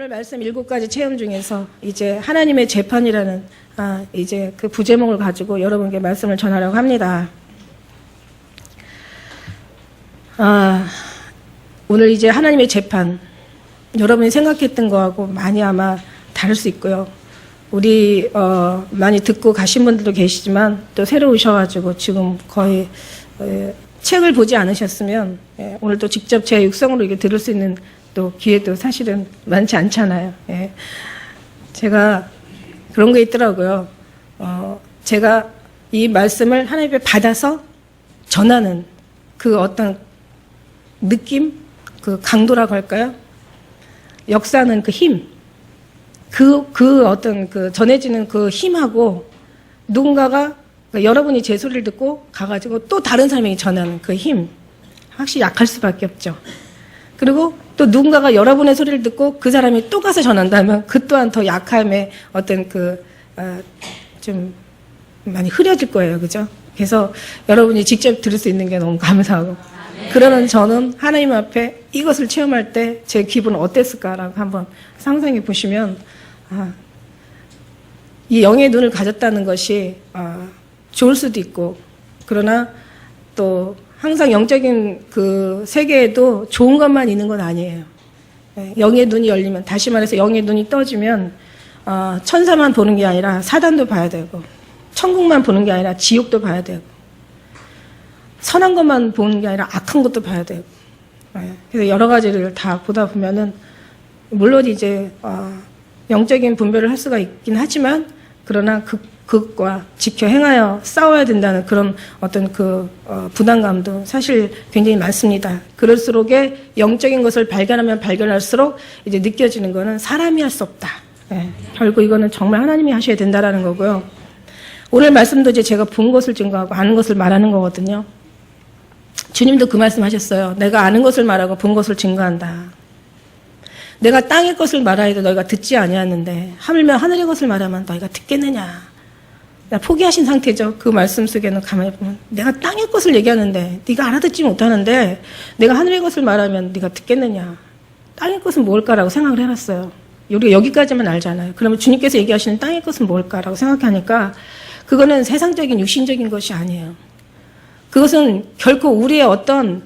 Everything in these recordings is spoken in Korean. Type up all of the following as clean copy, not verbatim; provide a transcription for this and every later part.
말씀 7가지 체험 중에서 이제 하나님의 재판이라는 이제 그 부제목을 가지고 여러분께 말씀을 전하려고 합니다. 오늘 이제 하나님의 재판, 여러분이 생각했던 거하고 많이 아마 다를 수 있고요. 우리 많이 듣고 가신 분들도 계시지만 또 새로 오셔가지고 지금 거의 책을 보지 않으셨으면 오늘 또 직접 제 육성으로 이게 들을 수 있는 또 기회도 사실은 많지 않잖아요. 제가 그런 게 있더라고요. 제가 이 말씀을 하나님께 받아서 전하는 그 어떤 느낌, 그 강도라고 할까요? 역사는 그 힘, 그 어떤 그 전해지는 그 힘하고 누군가가 여러분이 제 소리를 듣고 가가지고 또 다른 사람이 전하는 그 힘, 확실히 약할 수밖에 없죠. 그리고 또 누군가가 여러분의 소리를 듣고 그 사람이 또 가서 전한다면 그 또한 더 약함의 어떤 좀 많이 흐려질 거예요. 그죠? 그래서 여러분이 직접 들을 수 있는 게 너무 감사하고. 그러는 저는 하나님 앞에 이것을 체험할 때 제 기분은 어땠을까라고 한번 상상해 보시면, 이 영의 눈을 가졌다는 것이, 좋을 수도 있고, 그러나 또 항상 영적인 그 세계에도 좋은 것만 있는 건 아니에요. 영의 눈이 열리면, 다시 말해서 영의 눈이 떠지면, 천사만 보는 게 아니라 사단도 봐야 되고, 천국만 보는 게 아니라 지옥도 봐야 되고, 선한 것만 보는 게 아니라 악한 것도 봐야 되고, 그래서 여러 가지를 다 보다 보면은, 물론 이제, 영적인 분별을 할 수가 있긴 하지만, 그러나 그것과 지켜 행하여 싸워야 된다는 그런 어떤 부담감도 사실 굉장히 많습니다. 그럴수록에 영적인 것을 발견하면 발견할수록 이제 느껴지는 거는 사람이 할 수 없다. 결국 이거는 정말 하나님이 하셔야 된다라는 거고요. 오늘 말씀도 이제 제가 본 것을 증거하고 아는 것을 말하는 거거든요. 주님도 그 말씀 하셨어요. 내가 아는 것을 말하고 본 것을 증거한다. 내가 땅의 것을 말하여도 너희가 듣지 아니하는데 하물며 하늘의 것을 말하면 너희가 듣겠느냐. 포기하신 상태죠. 그 말씀 속에는 가만히 보면 내가 땅의 것을 얘기하는데 네가 알아듣지 못하는데 내가 하늘의 것을 말하면 네가 듣겠느냐. 땅의 것은 뭘까라고 생각을 해봤어요. 우리가 여기까지만 알잖아요. 그러면 주님께서 얘기하시는 땅의 것은 뭘까라고 생각하니까 그거는 세상적인 육신적인 것이 아니에요. 그것은 결코 우리의 어떤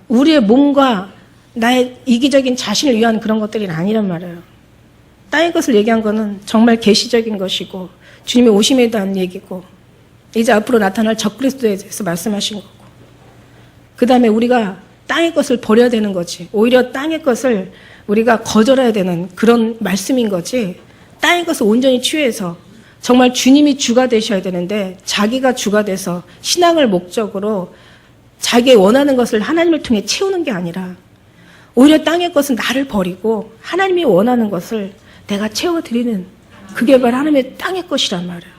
우리의 몸과 나의 이기적인 자신을 위한 그런 것들이 아니란 말이에요. 땅의 것을 얘기한 거는 정말 계시적인 것이고 주님의 오심에 대한 얘기고 이제 앞으로 나타날 적그리스도에 대해서 말씀하신 거고 그 다음에 우리가 땅의 것을 버려야 되는 거지. 오히려 땅의 것을 우리가 거절해야 되는 그런 말씀인 거지. 땅의 것을 온전히 취해서 정말 주님이 주가 되셔야 되는데 자기가 주가 돼서 신앙을 목적으로 자기의 원하는 것을 하나님을 통해 채우는 게 아니라 오히려 땅의 것은 나를 버리고 하나님이 원하는 것을 내가 채워드리는 그게 바로 하나님의 땅의 것이란 말이에요.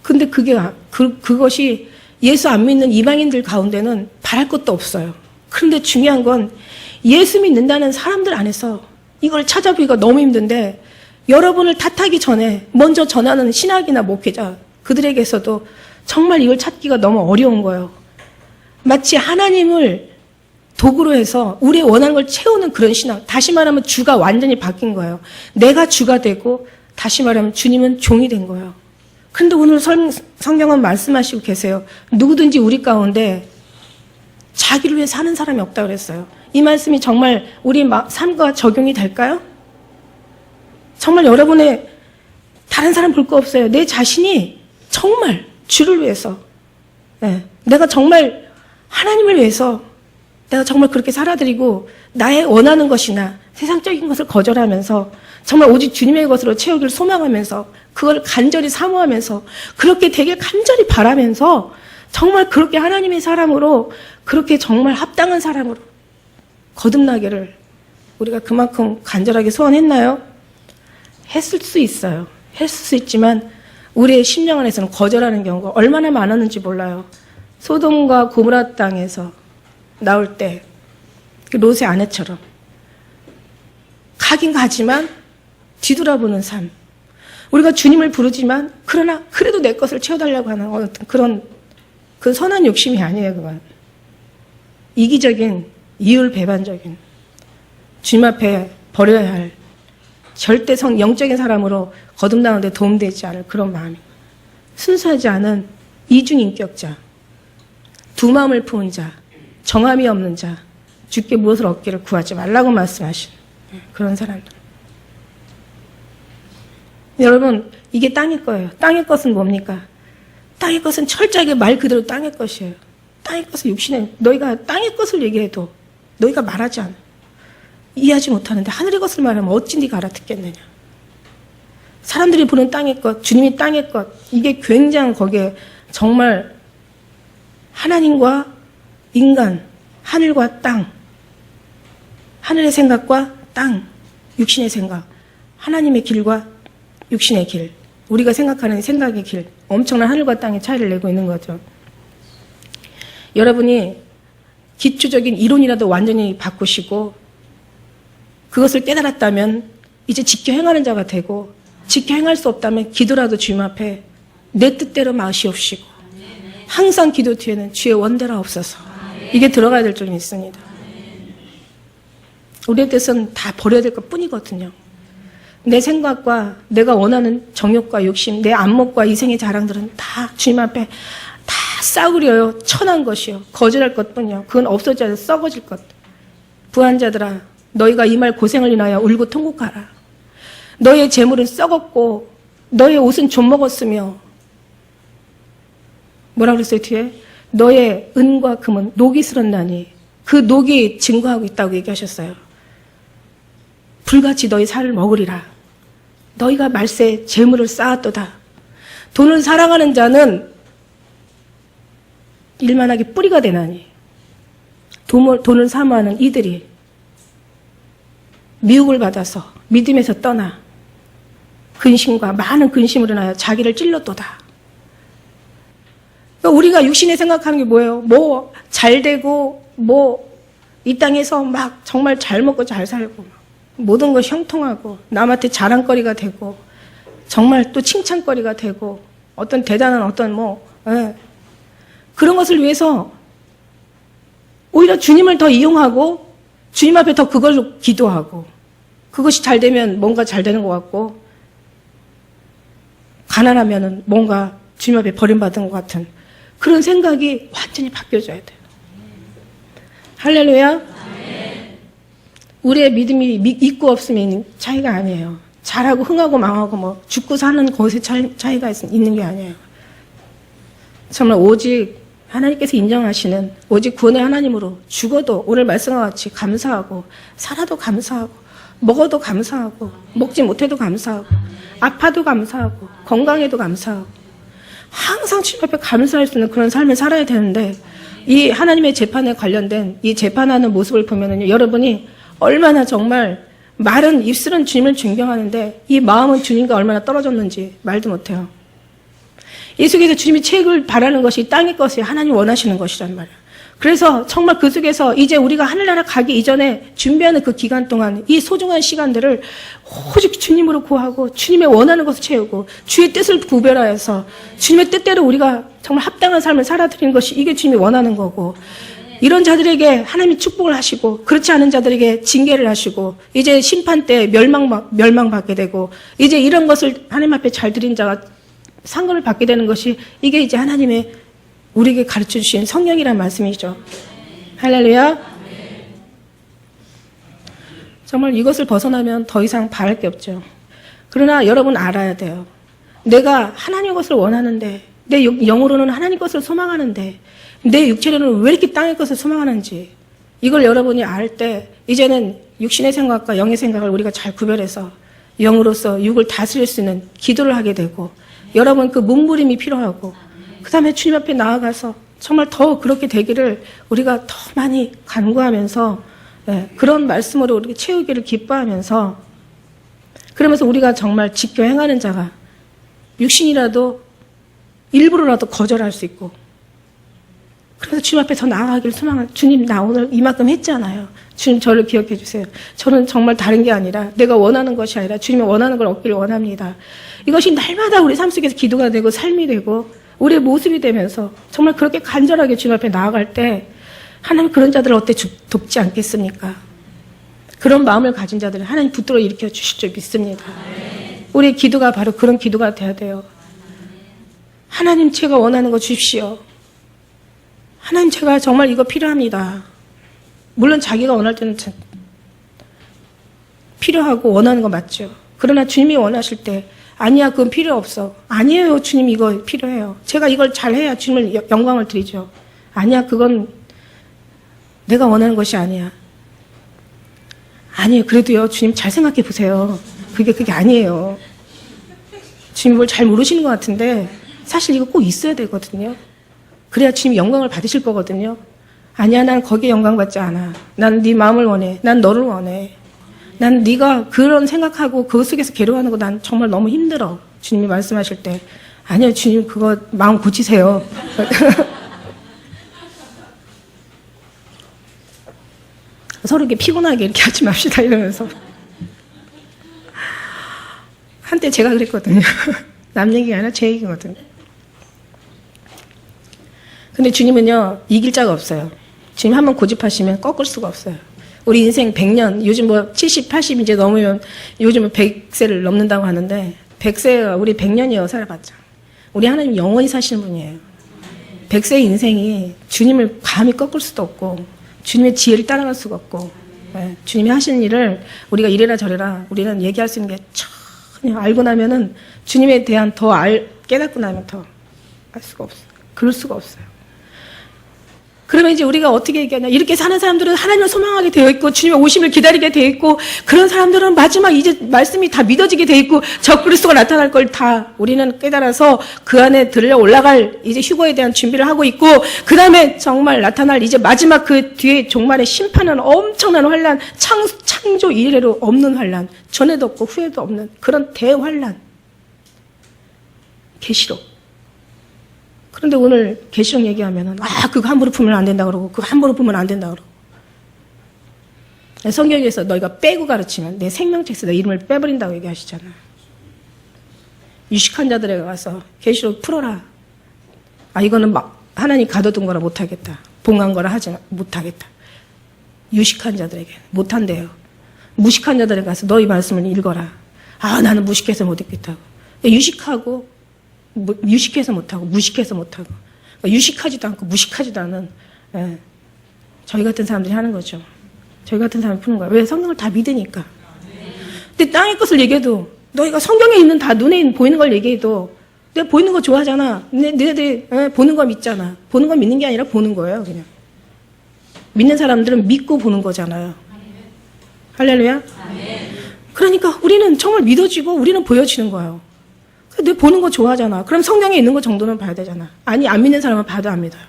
근데 그것이 예수 안 믿는 이방인들 가운데는 바랄 것도 없어요. 그런데 중요한 건 예수 믿는다는 사람들 안에서 이걸 찾아보기가 너무 힘든데 여러분을 탓하기 전에 먼저 전하는 신학이나 목회자 그들에게서도 정말 이걸 찾기가 너무 어려운 거예요. 마치 하나님을 도구로 해서 우리의 원하는 걸 채우는 그런 신앙. 다시 말하면 주가 완전히 바뀐 거예요. 내가 주가 되고 다시 말하면 주님은 종이 된 거예요. 그런데 오늘 성경은 말씀하시고 계세요. 누구든지 우리 가운데 자기를 위해 사는 사람이 없다고 그랬어요. 이 말씀이 정말 우리 삶과 적용이 될까요? 정말 여러분의 다른 사람 볼 거 없어요. 내 자신이 정말 주를 위해서 내가 정말 하나님을 위해서 내가 정말 그렇게 살아드리고 나의 원하는 것이나 세상적인 것을 거절하면서 정말 오직 주님의 것으로 채우기를 소망하면서 그걸 간절히 사모하면서 그렇게 되길 간절히 바라면서 정말 그렇게 하나님의 사람으로 그렇게 정말 합당한 사람으로 거듭나기를 우리가 그만큼 간절하게 소원했나요? 했을 수 있어요. 했을 수 있지만 우리의 심령 안에서는 거절하는 경우가 얼마나 많았는지 몰라요. 소돔과 고모라 땅에서 나올 때 롯의 아내처럼 가긴 가지만 뒤돌아보는 삶. 우리가 주님을 부르지만 그러나 그래도 내 것을 채워달라고 하는 어떤 그런 그 선한 욕심이 아니에요. 그건 이기적인 이율배반적인 주님 앞에 버려야 할 절대 영적인 사람으로 거듭나는 데 도움되지 않을 그런 마음이 순수하지 않은 이중인격자, 두 마음을 품은 자, 정함이 없는 자, 주께 무엇을 얻기를 구하지 말라고 말씀하시는 그런 사람들. 여러분, 이게 땅의 거예요. 땅의 것은 뭡니까? 땅의 것은 철저하게 말 그대로 땅의 것이에요. 땅의 것은 육신에, 너희가 땅의 것을 얘기해도 너희가 말하지 않아. 이해하지 못하는데 하늘의 것을 말하면 어찌 네가 알아듣겠느냐. 사람들이 보는 땅의 것, 주님이 땅의 것, 이게 굉장히 거기에 정말 하나님과 인간, 하늘과 땅, 하늘의 생각과 땅, 육신의 생각, 하나님의 길과 육신의 길, 우리가 생각하는 생각의 길, 엄청난 하늘과 땅의 차이를 내고 있는 거죠. 여러분이 기초적인 이론이라도 완전히 바꾸시고 그것을 깨달았다면 이제 지켜 행하는 자가 되고, 지켜 행할 수 없다면 기도라도 주님 앞에 내 뜻대로 마시옵시고 항상 기도 뒤에는 주의 원대라 없어서 이게 들어가야 될 점이 있습니다. 우리의 뜻은 다 버려야 될 것 뿐이거든요. 내 생각과 내가 원하는 정욕과 욕심, 내 안목과 이생의 자랑들은 다 주님 앞에 다 싸구려요. 천한 것이요. 거절할 것뿐이요. 그건 없어져야 썩어질 것. 부한 자들아, 너희가 이 말 고생을 인하여 울고 통곡하라. 너희의 재물은 썩었고 너희의 옷은 좀먹었으며, 뭐라고 그랬어요 뒤에? 너의 은과 금은 녹이 슬었나니 그 녹이 증거하고 있다고 얘기하셨어요. 불같이 너희 살을 먹으리라. 너희가 말세에 재물을 쌓았도다. 돈을 사랑하는 자는 일만하게 뿌리가 되나니 돈을 사모하는 이들이 미혹을 받아서 믿음에서 떠나 근심과 많은 근심으로 인하여 자기를 찔렀도다. 그러니까 우리가 육신에 생각하는 게 뭐예요? 뭐 잘 되고 뭐 이 땅에서 막 정말 잘 먹고 잘 살고 모든 것이 형통하고 남한테 자랑거리가 되고 정말 또 칭찬거리가 되고 어떤 대단한 어떤 그런 것을 위해서 오히려 주님을 더 이용하고 주님 앞에 더 그걸로 기도하고, 그것이 잘 되면 뭔가 잘 되는 것 같고 가난하면은 뭔가 주님 앞에 버림받은 것 같은 그런 생각이 완전히 바뀌어져야 돼요. 할렐루야. 우리의 믿음이 있고 없음이 차이가 아니에요. 잘하고 흥하고 망하고 뭐 죽고 사는 것의 차이가 있는 게 아니에요. 정말 오직 하나님께서 인정하시는 오직 구원의 하나님으로 죽어도 오늘 말씀과 같이 감사하고, 살아도 감사하고, 먹어도 감사하고, 먹지 못해도 감사하고, 아파도 감사하고, 건강해도 감사하고, 항상 주님 앞에 감사할 수 있는 그런 삶을 살아야 되는데, 이 하나님의 재판에 관련된 이 재판하는 모습을 보면은요, 여러분이 얼마나 정말 말은 입술은 주님을 존경하는데 이 마음은 주님과 얼마나 떨어졌는지 말도 못해요. 이 속에서 주님이 책을 바라는 것이 땅의 것이 하나님 원하시는 것이란 말이에요. 그래서 정말 그 속에서 이제 우리가 하늘나라 가기 이전에 준비하는 그 기간 동안 이 소중한 시간들을 오직 주님으로 구하고 주님의 원하는 것을 채우고 주의 뜻을 구별하여서 주님의 뜻대로 우리가 정말 합당한 삶을 살아드리는 것이 이게 주님이 원하는 거고, 이런 자들에게 하나님이 축복을 하시고 그렇지 않은 자들에게 징계를 하시고 이제 심판 때 멸망받게 되고 이제 이런 것을 하나님 앞에 잘 드린 자가 상급을 받게 되는 것이 이게 이제 하나님의 우리에게 가르쳐 주신 성령이란 말씀이죠. 할렐루야. 정말 이것을 벗어나면 더 이상 바랄 게 없죠. 그러나 여러분 알아야 돼요. 내가 하나님의 것을 원하는데, 내 영으로는 하나님 것을 소망하는데 내 육체로는 왜 이렇게 땅의 것을 소망하는지, 이걸 여러분이 알 때 이제는 육신의 생각과 영의 생각을 우리가 잘 구별해서 영으로서 육을 다스릴 수 있는 기도를 하게 되고, 여러분 그 몸부림이 필요하고 그 다음에 주님 앞에 나아가서 정말 더 그렇게 되기를 우리가 더 많이 간구하면서 그런 말씀으로 우리 채우기를 기뻐하면서, 그러면서 우리가 정말 지켜 행하는 자가 육신이라도 일부러라도 거절할 수 있고, 그래서 주님 앞에 더 나아가기를 소망하는, 주님 나 오늘 이만큼 했잖아요. 주님 저를 기억해 주세요. 저는 정말 다른 게 아니라 내가 원하는 것이 아니라 주님이 원하는 걸 얻기를 원합니다. 이것이 날마다 우리 삶 속에서 기도가 되고 삶이 되고 우리의 모습이 되면서 정말 그렇게 간절하게 주님 앞에 나아갈 때 하나님 그런 자들을 어때 돕지 않겠습니까? 그런 마음을 가진 자들을 하나님 붙들어 일으켜 주실 줄 믿습니다. 우리의 기도가 바로 그런 기도가 돼야 돼요. 하나님, 제가 원하는 거 주십시오. 하나님, 제가 정말 이거 필요합니다. 물론 자기가 원할 때는 필요하고 원하는 거 맞죠. 그러나 주님이 원하실 때 아니야, 그건 필요 없어. 아니에요, 주님, 이거 필요해요. 제가 이걸 잘해야 주님을 영광을 드리죠. 아니야, 그건 내가 원하는 것이 아니야. 아니에요, 그래도요, 주님 잘 생각해 보세요. 그게 아니에요. 주님 뭘 잘 모르시는 것 같은데 사실 이거 꼭 있어야 되거든요. 그래야 주님 영광을 받으실 거거든요. 아니야, 난 거기에 영광 받지 않아. 난 네 마음을 원해. 난 너를 원해. 난 네가 그런 생각하고 그 속에서 괴로워하는 거 난 정말 너무 힘들어. 주님이 말씀하실 때 아니요, 주님 그거 마음 고치세요. 서로 이렇게 피곤하게 이렇게 하지 맙시다 이러면서. 한때 제가 그랬거든요. 남 얘기가 아니라 제 얘기거든요. 근데 주님은요, 이길 자가 없어요. 주님 한번 고집하시면 꺾을 수가 없어요. 우리 인생 100년, 요즘 뭐 70, 80 이제 넘으면 요즘은 100세를 넘는다고 하는데 100세가 우리 100년이요 살아봤자. 우리 하나님 영원히 사시는 분이에요. 100세의 인생이 주님을 감히 꺾을 수도 없고 주님의 지혜를 따라갈 수가 없고, 네, 주님이 하시는 일을 우리가 이래라 저래라 우리는 얘기할 수 있는 게 전혀, 알고 나면은 주님에 대한 깨닫고 나면 더 알 수가 없어요. 그럴 수가 없어요. 그러면 이제 우리가 어떻게 얘기하냐. 이렇게 사는 사람들은 하나님을 소망하게 되어 있고 주님의 오심을 기다리게 되어 있고 그런 사람들은 마지막 이제 말씀이 다 믿어지게 되어 있고 적그리스도가 나타날 걸 다 우리는 깨달아서 그 안에 들려 올라갈 이제 휴거에 대한 준비를 하고 있고, 그 다음에 정말 나타날 이제 마지막 그 뒤에 종말의 심판은 엄청난 환란, 창조 이래로 없는 환란, 전에도 없고 후에도 없는 그런 대환란, 계시록. 그런데 오늘 계시록 얘기하면은 그거 함부로 품으면 안 된다 그러고 그거 함부로 품으면 안 된다 그러고. 성경에서 너희가 빼고 가르치면 내 생명책에서 내 이름을 빼버린다고 얘기하시잖아. 유식한 자들에게 가서 계시록 풀어라. 이거는 막 하나님 가둬둔 거라 못하겠다. 봉한 거라 하지 못하겠다. 유식한 자들에게 못한대요. 무식한 자들에게 가서 너희 말씀을 읽어라. 나는 무식해서 못 읽겠다고. 유식하고 유식해서 못하고 무식해서 못하고, 그러니까 유식하지도 않고 무식하지도 않은, 저희 같은 사람들이 하는 거죠. 저희 같은 사람이 푸는 거예요. 왜? 성경을 다 믿으니까. 근데 땅의 것을 얘기해도 너희가 성경에 있는 다 눈에 보이는 걸 얘기해도 내가 보이는 거 좋아하잖아. 너희들이 보는 거 믿잖아. 보는 거 믿는 게 아니라 보는 거예요. 그냥 믿는 사람들은 믿고 보는 거잖아요. 할렐루야. 그러니까 우리는 정말 믿어지고 우리는 보여지는 거예요. 내가 보는 거 좋아하잖아. 그럼 성경에 있는 거 정도는 봐야 되잖아. 아니, 안 믿는 사람은 봐도 안 믿어요.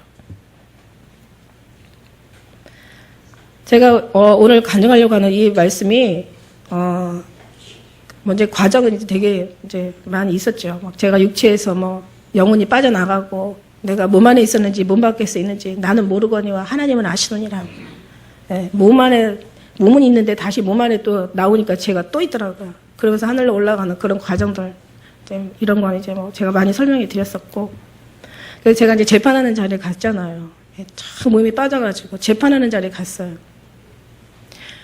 제가 오늘 간증하려고 하는 이 말씀이 먼저 과정은 되게 이제 많이 있었죠. 막 제가 육체에서 뭐 영혼이 빠져나가고 내가 몸 안에 있었는지 몸 밖에서 있는지 나는 모르거니와 하나님은 아시노니라. 몸은 있는데 다시 몸 안에 또 나오니까 제가 또 있더라고요. 그러면서 하늘로 올라가는 그런 과정들. 이런 건 이제 뭐 제가 많이 설명해 드렸었고, 그래서 제가 이제 재판하는 자리에 갔잖아요. 참 몸이 빠져가지고 재판하는 자리에 갔어요.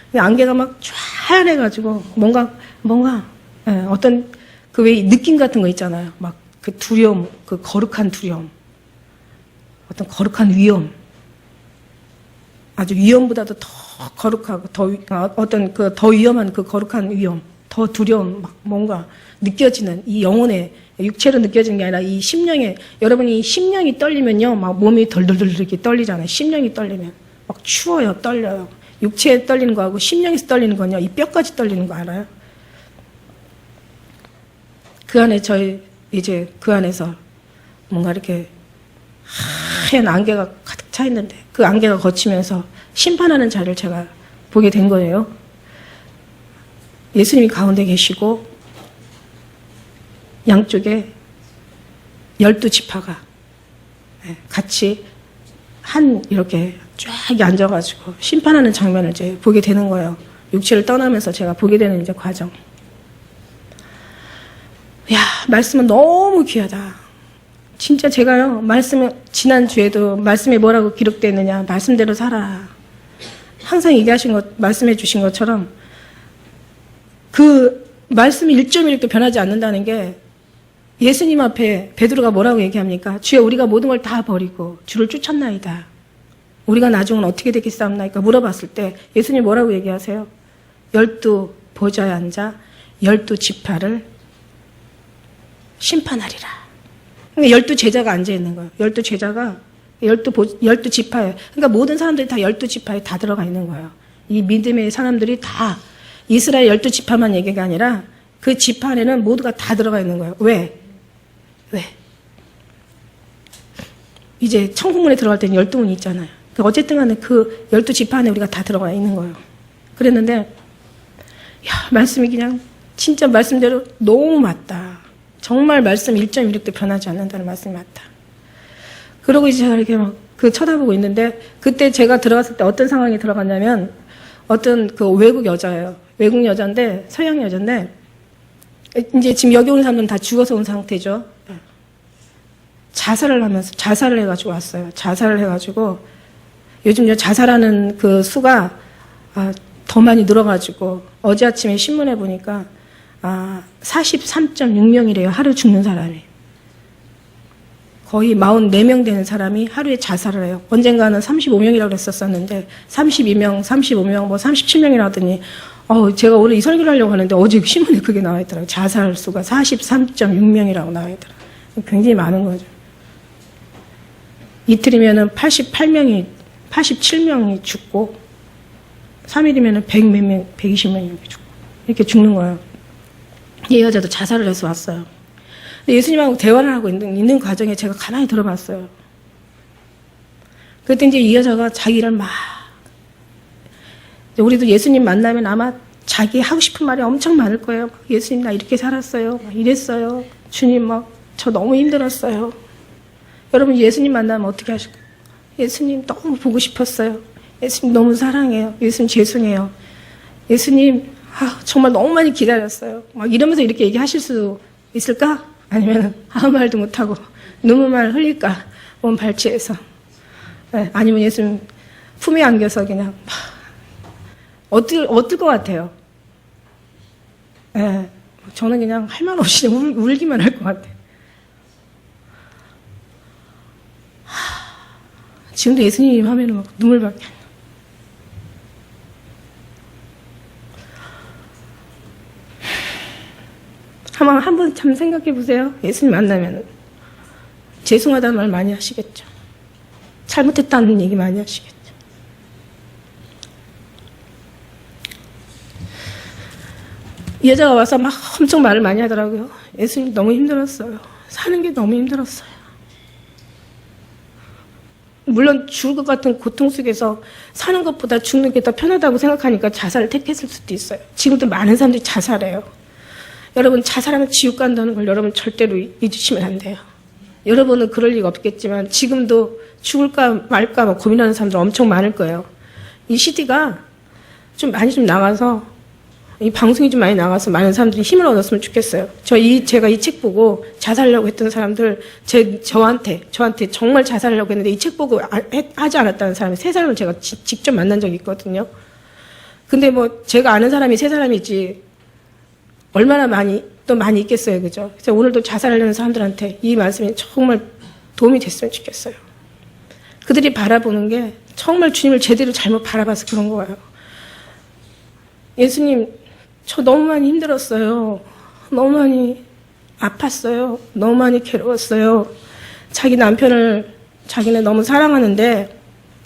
근데 안개가 막 촤해가지고 뭔가 어떤 그 왜 느낌 같은 거 있잖아요. 막 그 두려움, 그 거룩한 두려움, 어떤 거룩한 위험, 아주 위험보다도 더 거룩하고 어떤 그 더 위험한 그 거룩한 위험, 더 두려움, 막 뭔가 느껴지는 이 영혼의 육체로 느껴지는 게 아니라 이 심령에, 여러분이 심령이 떨리면요, 막 몸이 덜덜덜 이렇게 떨리잖아요. 심령이 떨리면 막 추워요, 떨려요. 육체에 떨리는 거하고 심령에서 떨리는 건요, 이 뼈까지 떨리는 거 알아요? 그 안에 이제 그 안에서 뭔가 이렇게 하얀 안개가 가득 차 있는데 그 안개가 거치면서 심판하는 자리를 제가 보게 된 거예요. 예수님이 가운데 계시고 양쪽에 12지파가 같이 이렇게 쫙 앉아가지고 심판하는 장면을 이제 보게 되는 거예요. 육체를 떠나면서 제가 보게 되는 이제 과정. 말씀은 너무 귀하다. 진짜 제가요, 지난주에도 말씀에 뭐라고 기록되어 있느냐, 말씀대로 살아. 항상 얘기하신 것, 말씀해 주신 것처럼 그 말씀이 1.1도 변하지 않는다는 게 예수님 앞에 베드로가 뭐라고 얘기합니까? 주여 우리가 모든 걸 다 버리고 주를 쫓았나이다. 우리가 나중은 어떻게 되겠사옵나이까 물어봤을 때 예수님 뭐라고 얘기하세요? 12 보좌에 앉아 12 지파를 심판하리라. 그러니까 12 제자가 앉아 있는 거예요. 12 제자가 12 지파에, 그러니까 모든 사람들이 다 12 지파에 다 들어가 있는 거예요. 이 믿음의 사람들이 다 이스라엘 12 지파만 얘기가 아니라 그 지파 안에는 모두가 다 들어가 있는 거예요. 왜? 이제 천국문에 들어갈 때는 12문이 있잖아요. 그러니까 어쨌든 간에 그 12 지파 안에 우리가 다 들어가 있는 거예요. 그랬는데 말씀이 그냥 진짜 말씀대로 너무 맞다. 정말 말씀 1.16도 변하지 않는다는 말씀이 맞다. 그러고 이제 제가 이렇게 막 쳐다보고 있는데 그때 제가 들어갔을 때 어떤 상황이 들어갔냐면 어떤 그 외국 여자예요. 외국 여자인데 서양 여자인데 이제 지금 여기 온 사람들은 다 죽어서 온 상태죠. 자살을 해가지고 왔어요. 자살을 해가지고 요즘 자살하는 그 수가 더 많이 늘어가지고 어제 아침에 신문에 보니까 43.6명이래요. 하루 죽는 사람이. 거의 44명 되는 사람이 하루에 자살을 해요. 언젠가는 35명이라고 했었었는데 32명, 35명, 뭐 37명이라 하더니 제가 오늘 이 설교를 하려고 하는데 어제 신문에 그게 나와 있더라고요. 자살 수가 43.6명이라고 나와 있더라고요. 굉장히 많은 거죠. 이틀이면은 87명이 죽고 3일이면은 100몇 명, 120명이 죽고 이렇게 죽는 거예요. 이 여자도 자살을 해서 왔어요. 근데 예수님하고 대화를 하고 있는 과정에 제가 가만히 들어봤어요. 그때 이제 이 여자가 자기를 막 우리도 예수님 만나면 아마 자기 하고 싶은 말이 엄청 많을 거예요. 예수님 나 이렇게 살았어요. 막 이랬어요. 주님 막 저 너무 힘들었어요. 여러분 예수님 만나면 어떻게 하실까요? 예수님 너무 보고 싶었어요. 예수님 너무 사랑해요. 예수님 죄송해요. 예수님 정말 너무 많이 기다렸어요. 막 이러면서 이렇게 얘기하실 수 있을까? 아니면 아무 말도 못하고 눈물만 흘릴까? 몸 발치해서. 네, 아니면 예수님 품에 안겨서 그냥 어떨 것 같아요? 네, 저는 그냥 할 말 없이 울기만 할 것 같아요. 지금도 예수님 하면은 막 눈물밖에 안 나. 한번 참 생각해 보세요. 예수님 만나면 죄송하다는 말 많이 하시겠죠. 잘못했다는 얘기 많이 하시겠죠. 이 여자가 와서 막 엄청 말을 많이 하더라고요. 예수님 너무 힘들었어요. 사는 게 너무 힘들었어요. 물론 죽을 것 같은 고통 속에서 사는 것보다 죽는 게 더 편하다고 생각하니까 자살을 택했을 수도 있어요. 지금도 많은 사람들이 자살해요. 여러분 자살하면 지옥 간다는 걸 여러분 절대로 잊으시면 안 돼요. 여러분은 그럴 리가 없겠지만 지금도 죽을까 말까 막 고민하는 사람들 엄청 많을 거예요. 이 CD가 좀 많이 좀 나가서 이 방송이 좀 많이 나가서 많은 사람들이 힘을 얻었으면 좋겠어요. 제가 이 책 보고 자살하려고 했던 사람들, 저한테 정말 자살하려고 했는데 이 책 보고 하지 않았다는 사람이 3사람을 제가 직접 만난 적이 있거든요. 근데 뭐 제가 아는 사람이 3사람이지 얼마나 많이 있겠어요. 그죠? 그래서 오늘도 자살하려는 사람들한테 이 말씀이 정말 도움이 됐으면 좋겠어요. 그들이 바라보는 게 정말 주님을 제대로 잘못 바라봐서 그런 거예요. 예수님, 저 너무 많이 힘들었어요. 너무 많이 아팠어요. 너무 많이 괴로웠어요. 자기 남편을 자기는 너무 사랑하는데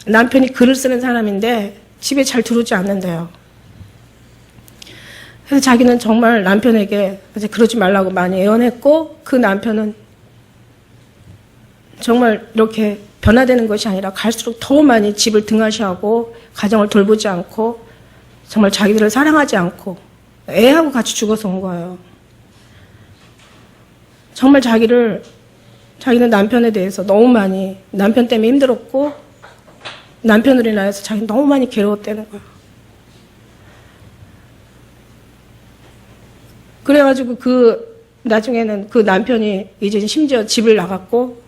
남편이 글을 쓰는 사람인데 집에 잘 들어오지 않는데요. 그래서 자기는 정말 남편에게 이제 그러지 말라고 많이 애원했고 그 남편은 정말 이렇게 변화되는 것이 아니라 갈수록 더 많이 집을 등한시하고 가정을 돌보지 않고 정말 자기들을 사랑하지 않고 애하고 같이 죽어서 온 거예요. 정말 자기는 남편에 대해서 너무 많이 남편 때문에 힘들었고 남편으로 인하여서 자기는 너무 많이 괴로웠다는 거예요. 그래가지고 나중에는 그 남편이 이제 심지어 집을 나갔고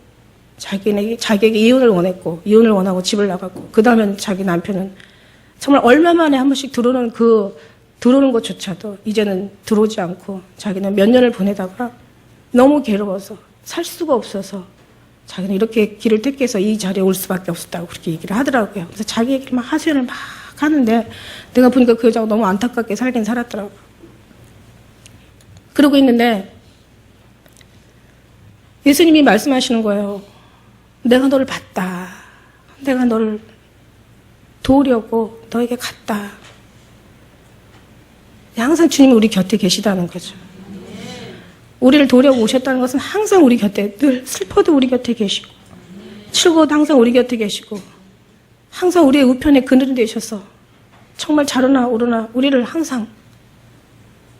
자기에게 이혼을 원하고 집을 나갔고 그 다음엔 자기 남편은 정말 얼마 만에 한 번씩 들어오는 그 들어오는 것조차도 이제는 들어오지 않고 자기는 몇 년을 보내다가 너무 괴로워서 살 수가 없어서 자기는 이렇게 길을 택해서 이 자리에 올 수밖에 없었다고 그렇게 얘기를 하더라고요. 그래서 자기 얘기를 막 하소연을 막 하는데 내가 보니까 그 여자가 너무 안타깝게 살긴 살았더라고요. 그러고 있는데 예수님이 말씀하시는 거예요. 내가 너를 봤다. 내가 너를 도우려고 너에게 갔다. 항상 주님이 우리 곁에 계시다는 거죠. 우리를 도우려고 오셨다는 것은 항상 우리 곁에, 늘 슬퍼도 우리 곁에 계시고 즐거워도 항상 우리 곁에 계시고 항상 우리의 우편에 그늘이 되셔서 정말 자르나 오르나 우리를 항상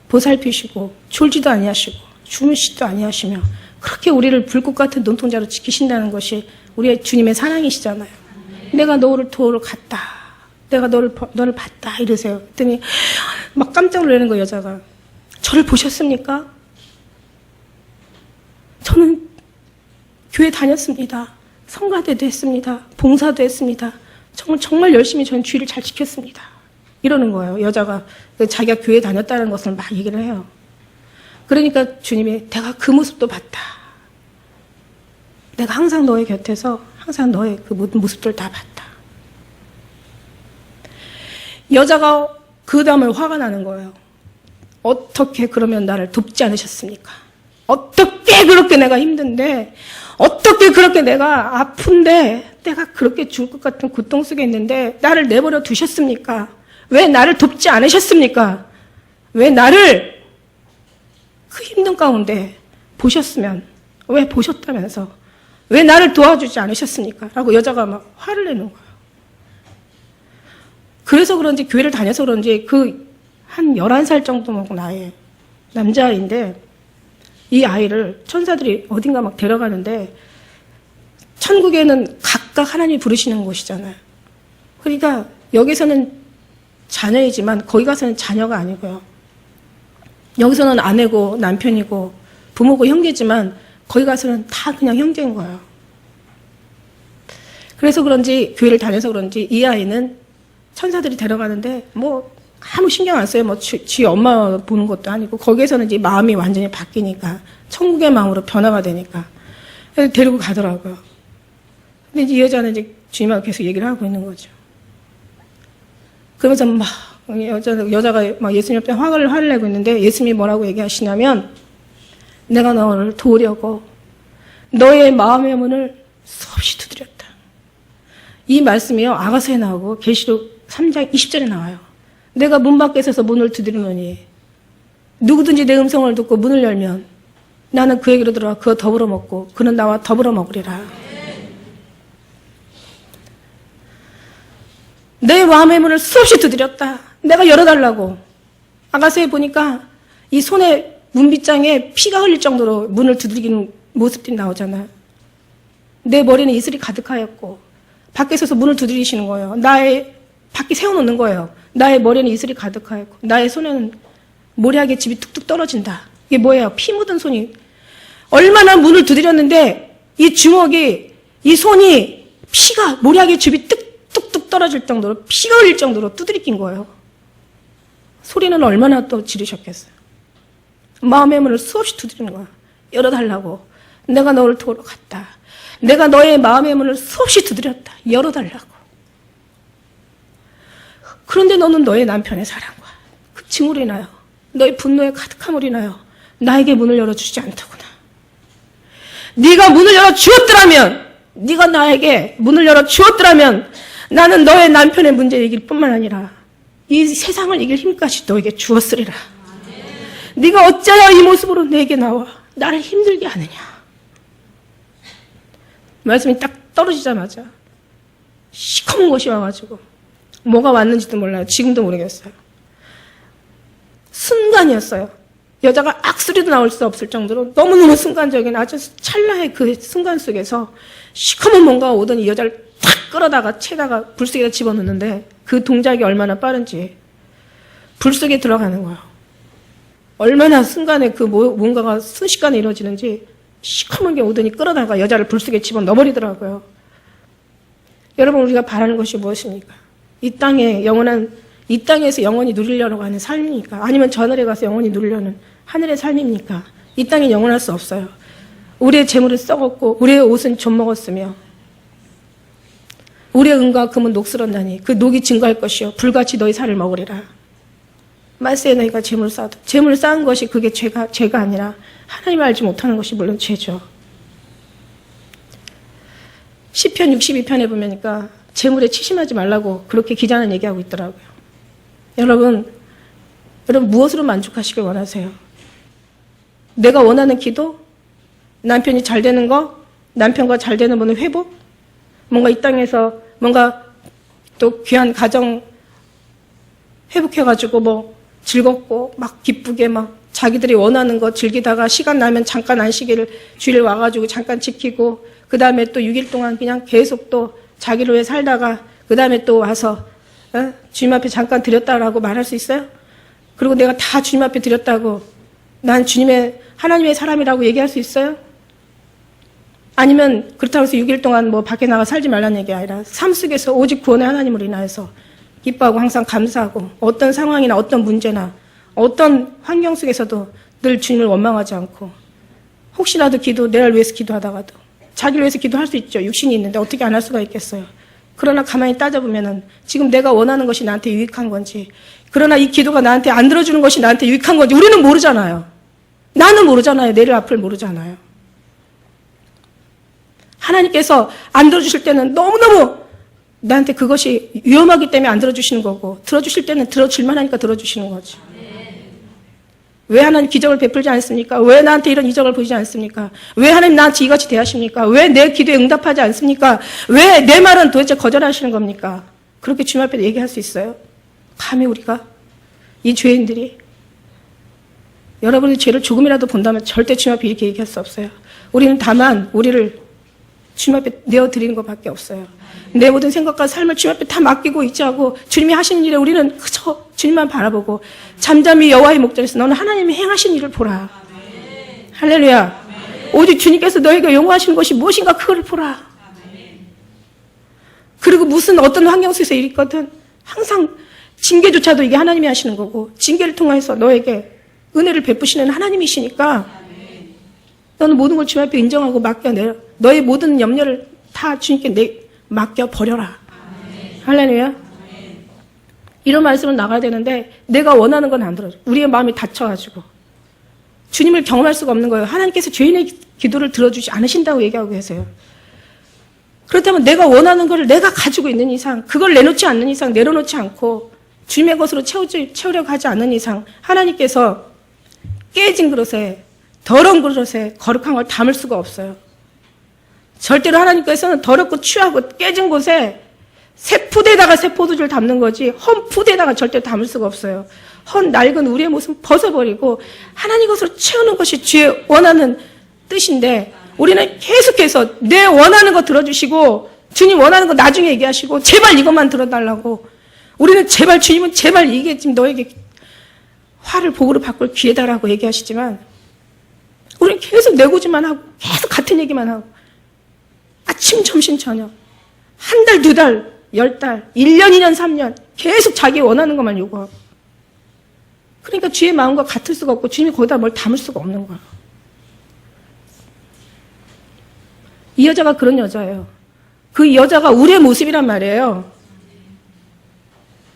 보살피시고 졸지도 아니하시고 주무시지도 아니하시며 그렇게 우리를 불꽃 같은 눈동자로 지키신다는 것이 우리의 주님의 사랑이시잖아요. 내가 너를 도우러 갔다. 내가 너를 봤다. 이러세요. 그랬더니 막 깜짝 놀라는 거예요, 여자가. 저를 보셨습니까? 저는 교회 다녔습니다. 성가대도 했습니다. 봉사도 했습니다. 정말 열심히 저는 주의를 잘 지켰습니다. 이러는 거예요. 여자가 자기가 교회 다녔다는 것을 막 얘기를 해요. 그러니까 주님이 내가 그 모습도 봤다. 내가 항상 너의 곁에서 항상 너의 그 모든 모습들을 다 봤다. 여자가 그 다음에 화가 나는 거예요. 어떻게 그러면 나를 돕지 않으셨습니까? 어떻게 그렇게 내가 힘든데, 어떻게 그렇게 내가 아픈데, 내가 그렇게 죽을 것 같은 고통 속에 있는데 나를 내버려 두셨습니까? 왜 나를 돕지 않으셨습니까? 왜 나를 그 힘든 가운데 보셨으면, 왜 보셨다면서 왜 나를 도와주지 않으셨습니까? 라고 여자가 막 화를 내는 거예요. 그래서 그런지 교회를 다녀서 그런지 그 한 11살 정도 먹은 나이에 남자아이인데 이 아이를 천사들이 어딘가 막 데려가는데 천국에는 각각 하나님이 부르시는 곳이잖아요. 그러니까 여기서는 자녀이지만 거기 가서는 자녀가 아니고요. 여기서는 아내고 남편이고 부모고 형제지만 거기 가서는 다 그냥 형제인 거예요. 그래서 그런지 교회를 다녀서 그런지 이 아이는 천사들이 데려가는데 뭐 아무 신경 안 써요. 뭐 지 엄마 보는 것도 아니고 거기에서는 이제 마음이 완전히 바뀌니까 천국의 마음으로 변화가 되니까 그래서 데리고 가더라고요. 근데 이제 이 여자는 이제 주님하고 계속 얘기를 하고 있는 거죠. 그러면서 막 여자가 막 예수님 앞에 화를 내고 있는데 예수님이 뭐라고 얘기하시냐면 내가 너를 도우려고 너의 마음의 문을 수없이 두드렸다. 이 말씀이요. 아가서에 나오고 계시록 3장 20절에 나와요. 내가 문 밖에 서서 문을 두드리노니 누구든지 내 음성을 듣고 문을 열면 나는 그에게로 들어가 그와 더불어 먹고 그는 나와 더불어 먹으리라. 내 마음의 문을 수없이 두드렸다. 내가 열어달라고. 아가서에 보니까 이 손에 문빗장에 피가 흘릴 정도로 문을 두드리는 모습들이 나오잖아요. 내 머리는 이슬이 가득하였고 밖에 서서 문을 두드리시는 거예요. 나의 밖에 세워놓는 거예요. 나의 머리는 이슬이 가득하였고 나의 손에는 모래하게 집이 뚝뚝 떨어진다. 이게 뭐예요? 피 묻은 손이 얼마나 문을 두드렸는데 이 주먹이 이 손이 피가 모래하게 집이 뚝뚝 떨어질 정도로 피가 흘릴 정도로 두드리킨 거예요. 소리는 얼마나 또 지르셨겠어요. 마음의 문을 수없이 두드리는 거야. 열어달라고. 내가 너를 도우러 갔다. 내가 너의 마음의 문을 수없이 두드렸다. 열어달라고. 그런데 너는 너의 남편의 사랑과 그 증오로 인하여 너의 분노에 가득함으로 인하여 나에게 문을 열어주지 않더구나. 네가 문을 열어주었더라면 네가 나에게 문을 열어주었더라면 나는 너의 남편의 문제 이길 뿐만 아니라 이 세상을 이길 힘까지 너에게 주었으리라. 네가 어찌하여 이 모습으로 내게 나와 나를 힘들게 하느냐. 말씀이 딱 떨어지자마자 시커먼 것이 와가지고 뭐가 왔는지도 몰라요. 지금도 모르겠어요. 순간이었어요. 여자가 악소리도 나올 수 없을 정도로 너무너무 순간적인 아주 찰나의 그 순간 속에서 시커먼 뭔가가 오더니 이 여자를 탁 끌어다가 채다가 불 속에다 집어넣는데 그 동작이 얼마나 빠른지 불 속에 들어가는 거예요. 얼마나 순간에 그 뭔가가 순식간에 이루어지는지 시커먼 게 오더니 끌어다가 여자를 불 속에 집어넣어버리더라고요. 여러분 우리가 바라는 것이 무엇입니까? 이 땅에 영원한 이 땅에서 영원히 누리려고 하는 삶입니까? 아니면 저 하늘에 가서 영원히 누리려는 하늘의 삶입니까? 이 땅에 영원할 수 없어요. 우리의 재물은 썩었고 우리의 옷은 좀먹었으며 우리의 은과 금은 녹슬었나니 그 녹이 증거할 것이요 불같이 너희 살을 먹으리라. 말세에 너희가 재물을 쌓아도 재물을 쌓은 것이 그게 죄가 아니라 하나님을 알지 못하는 것이 물론 죄죠. 시편 62편에 보면니까 재물에 치심하지 말라고 그렇게 기자는 얘기하고 있더라고요. 여러분 무엇으로 만족하시길 원하세요? 내가 원하는 기도? 남편이 잘 되는 거? 남편과 잘 되는 분의 회복? 뭔가 이 땅에서 뭔가 또 귀한 가정 회복해가지고 뭐 즐겁고 막 기쁘게 막 자기들이 원하는 거 즐기다가 시간 나면 잠깐 안식일을 주일 와가지고 잠깐 지키고 그 다음에 또 6일 동안 그냥 계속 또 자기를 위해 살다가 그 다음에 또 와서 주님 앞에 잠깐 드렸다라고 말할 수 있어요? 그리고 내가 다 주님 앞에 드렸다고 난 하나님의 사람이라고 얘기할 수 있어요? 아니면 그렇다고 해서 6일 동안 뭐 밖에 나가 살지 말라는 얘기 아니라 삶 속에서 오직 구원의 하나님으로 인하여서 기뻐하고 항상 감사하고 어떤 상황이나 어떤 문제나 어떤 환경 속에서도 늘 주님을 원망하지 않고 혹시라도 내를 위해서 기도하다가도 자기를 위해서 기도할 수 있죠. 육신이 있는데 어떻게 안 할 수가 있겠어요. 그러나 가만히 따져보면은 지금 내가 원하는 것이 나한테 유익한 건지 그러나 이 기도가 나한테 안 들어주는 것이 나한테 유익한 건지 우리는 모르잖아요. 나는 모르잖아요. 내일 앞을 모르잖아요. 하나님께서 안 들어주실 때는 너무너무 나한테 그것이 위험하기 때문에 안 들어주시는 거고 들어주실 때는 들어줄만 하니까 들어주시는 거지. 왜 하나님 기적을 베풀지 않습니까? 왜 나한테 이런 이적을 보이지 않습니까? 왜 하나님 나한테 이같이 대하십니까? 왜 내 기도에 응답하지 않습니까? 왜 내 말은 도대체 거절하시는 겁니까? 그렇게 주님 앞에 얘기할 수 있어요? 감히 우리가 이 죄인들이 여러분의 죄를 조금이라도 본다면 절대 주님 앞에 이렇게 얘기할 수 없어요. 우리는 다만 우리를 주님 앞에 내어드리는 것밖에 없어요. 내 모든 생각과 삶을 주님 앞에 다 맡기고 있자고 주님이 하시는 일에 우리는 그저 주님만 바라보고 잠잠히 여호와의 목전에서 너는 하나님이 행하신 일을 보라. 아멘. 할렐루야. 아멘. 오직 주님께서 너에게 용서하시는 것이 무엇인가 그걸 보라. 아멘. 그리고 무슨 어떤 환경 속에서 일이 있거든 항상 징계조차도 이게 하나님이 하시는 거고 징계를 통해서 너에게 은혜를 베푸시는 하나님이시니까 너는 모든 걸 주님 앞에 인정하고 맡겨내라. 너의 모든 염려를 다 주님께 맡겨버려라. 아멘. 할렐루야. 아멘. 이런 말씀은 나가야 되는데 내가 원하는 건 안 들어줘. 우리의 마음이 닫혀가지고 주님을 경험할 수가 없는 거예요. 하나님께서 죄인의 기도를 들어주지 않으신다고 얘기하고 계세요. 그렇다면 내가 원하는 걸 내가 가지고 있는 이상 그걸 내놓지 않는 이상 내려놓지 않고 주님의 것으로 채우려고 하지 않는 이상 하나님께서 깨진 그릇에 더러운 그릇에 거룩한 걸 담을 수가 없어요. 절대로 하나님께서는 더럽고 취하고 깨진 곳에 새 푸대에다가 새 포도주를 담는 거지 헌 푸대에다가 절대로 담을 수가 없어요. 헌 낡은 우리의 모습을 벗어버리고 하나님 것으로 채우는 것이 주의 원하는 뜻인데 우리는 계속해서 내 원하는 거 들어주시고 주님 원하는 거 나중에 얘기하시고 제발 이것만 들어달라고 우리는 제발 주님은 제발 이게 지금 너에게 화를 복으로 바꿀 기회다라고 얘기하시지만 우리는 계속 내고지만 하고 계속 같은 얘기만 하고 아침, 점심, 저녁 한 달, 2달, 10달, 1년, 2년, 3년 계속 자기 원하는 것만 요구하고 그러니까 주의 마음과 같을 수가 없고 주님이 거기다 뭘 담을 수가 없는 거야. 이 여자가 그런 여자예요. 그 여자가 우리의 모습이란 말이에요.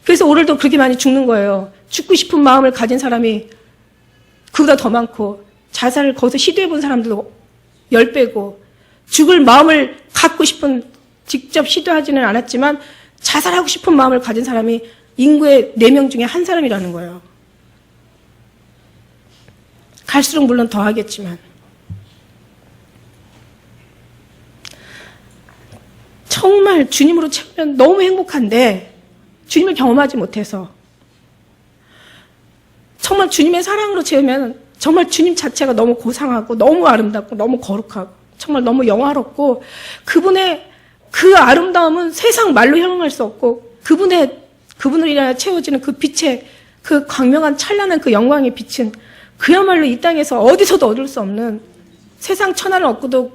그래서 오늘도 그렇게 많이 죽는 거예요. 죽고 싶은 마음을 가진 사람이 그보다 더 많고 자살을 거기서 시도해본 사람들도 10배고 죽을 마음을 갖고 싶은 직접 시도하지는 않았지만 자살하고 싶은 마음을 가진 사람이 인구의 4명 중에 한 사람이라는 거예요. 갈수록 물론 더 하겠지만 정말 주님으로 채우면 너무 행복한데 주님을 경험하지 못해서 정말 주님의 사랑으로 채우면 정말 주님 자체가 너무 고상하고 너무 아름답고 너무 거룩하고 정말 너무 영화롭고 그분의 그 아름다움은 세상 말로 형용할 수 없고 그분을 인하여 채워지는 그 빛의 그 광명한 찬란한 그 영광의 빛은 그야말로 이 땅에서 어디서도 얻을 수 없는 세상 천하를 얻고도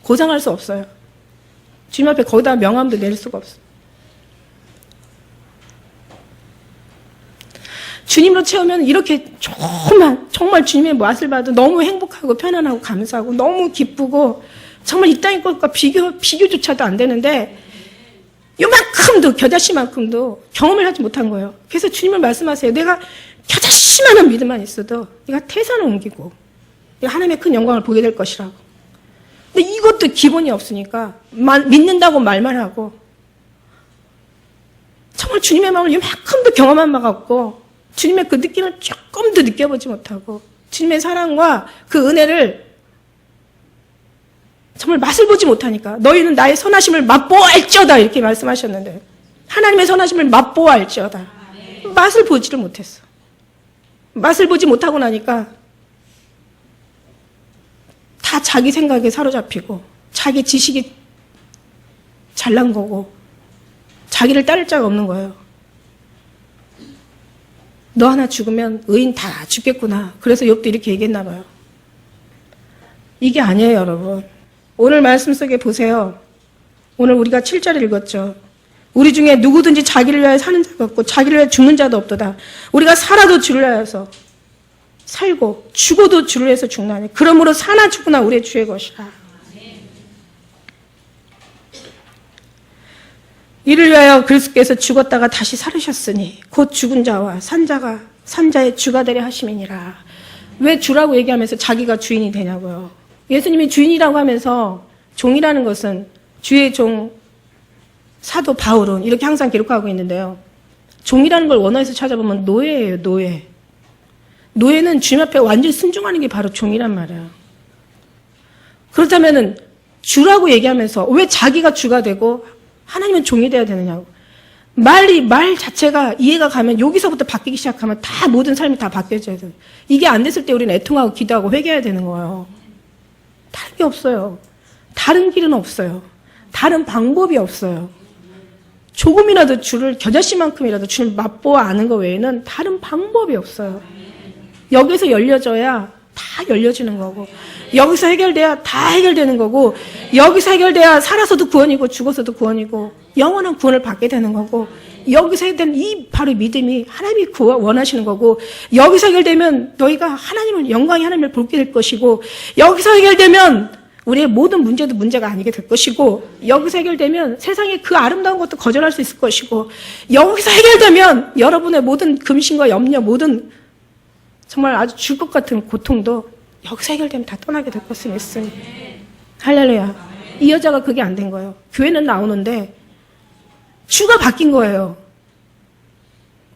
고상할 수 없어요. 주님 앞에 거기다 명함도 낼 수가 없어요. 주님으로 채우면 이렇게 정말 주님의 맛을 봐도 너무 행복하고 편안하고 감사하고 너무 기쁘고 정말 이 땅의 것과 비교조차도 안 되는데 요만큼도 겨자씨만큼도 경험을 하지 못한 거예요. 그래서 주님을 말씀하세요. 내가 겨자씨만한 믿음만 있어도 내가 태산을 옮기고 내가 하나님의 큰 영광을 보게 될 것이라고. 근데 이것도 기본이 없으니까 믿는다고 말만 하고 정말 주님의 마음을 요만큼도 경험한 바가 없고 주님의 그 느낌을 조금도 느껴보지 못하고 주님의 사랑과 그 은혜를 정말 맛을 보지 못하니까 너희는 나의 선하심을 맛보알지어다 이렇게 말씀하셨는데 하나님의 선하심을 맛보알지어다. 맛을 보지를 못했어. 맛을 보지 못하고 나니까 다 자기 생각에 사로잡히고 자기 지식이 잘난 거고 자기를 따를 자가 없는 거예요. 너 하나 죽으면 의인 다 죽겠구나. 그래서 욥도 이렇게 얘기했나 봐요. 이게 아니에요, 여러분. 오늘 말씀 속에 보세요. 오늘 우리가 7절 읽었죠. 우리 중에 누구든지 자기를 위하여 사는 자가 없고 자기를 위하여 죽는 자도 없도다. 우리가 살아도 주를 위하여서 살고 죽어도 주를 위해서 죽나니 그러므로 사나 죽으나 우리의 주의 것이라. 이를 위하여 그리스도께서 죽었다가 다시 살으셨으니 곧 죽은 자와 산자의 주가 되려 하심이니라. 왜 주라고 얘기하면서 자기가 주인이 되냐고요. 예수님이 주인이라고 하면서 종이라는 것은 주의 종 사도 바울은 이렇게 항상 기록하고 있는데요. 종이라는 걸 원어에서 찾아보면 노예예요. 노예. 노예는 주님 앞에 완전히 순종하는 게 바로 종이란 말이에요. 그렇다면은 주라고 얘기하면서 왜 자기가 주가 되고 하나님은 종이 되어야 되느냐고. 말 자체가 이해가 가면 여기서부터 바뀌기 시작하면 다 모든 삶이 다 바뀌어져야 돼요. 이게 안 됐을 때 우리는 애통하고 기도하고 회개해야 되는 거예요. 다른 게 없어요. 다른 길은 없어요. 다른 방법이 없어요. 조금이라도 주를 겨자씨만큼이라도 주를 맛보아 아는 것 외에는 다른 방법이 없어요. 여기서 열려져야 다 열려지는 거고 여기서 해결돼야 다 해결되는 거고 여기서 해결돼야 살아서도 구원이고 죽어서도 구원이고 영원한 구원을 받게 되는 거고 여기서 해결된 이 바로 믿음이 하나님이 원하시는 거고 여기서 해결되면 너희가 하나님을 영광의 하나님을 보게 될 것이고 여기서 해결되면 우리의 모든 문제도 문제가 아니게 될 것이고 여기서 해결되면 세상의 그 아름다운 것도 거절할 수 있을 것이고 여기서 해결되면 여러분의 모든 금신과 염려 모든 정말 아주 죽을 것 같은 고통도 여기서 해결되면 다 떠나게 될 것을 믿으니 할렐루야. 이 여자가 그게 안 된 거예요. 교회는 나오는데 주가 바뀐 거예요.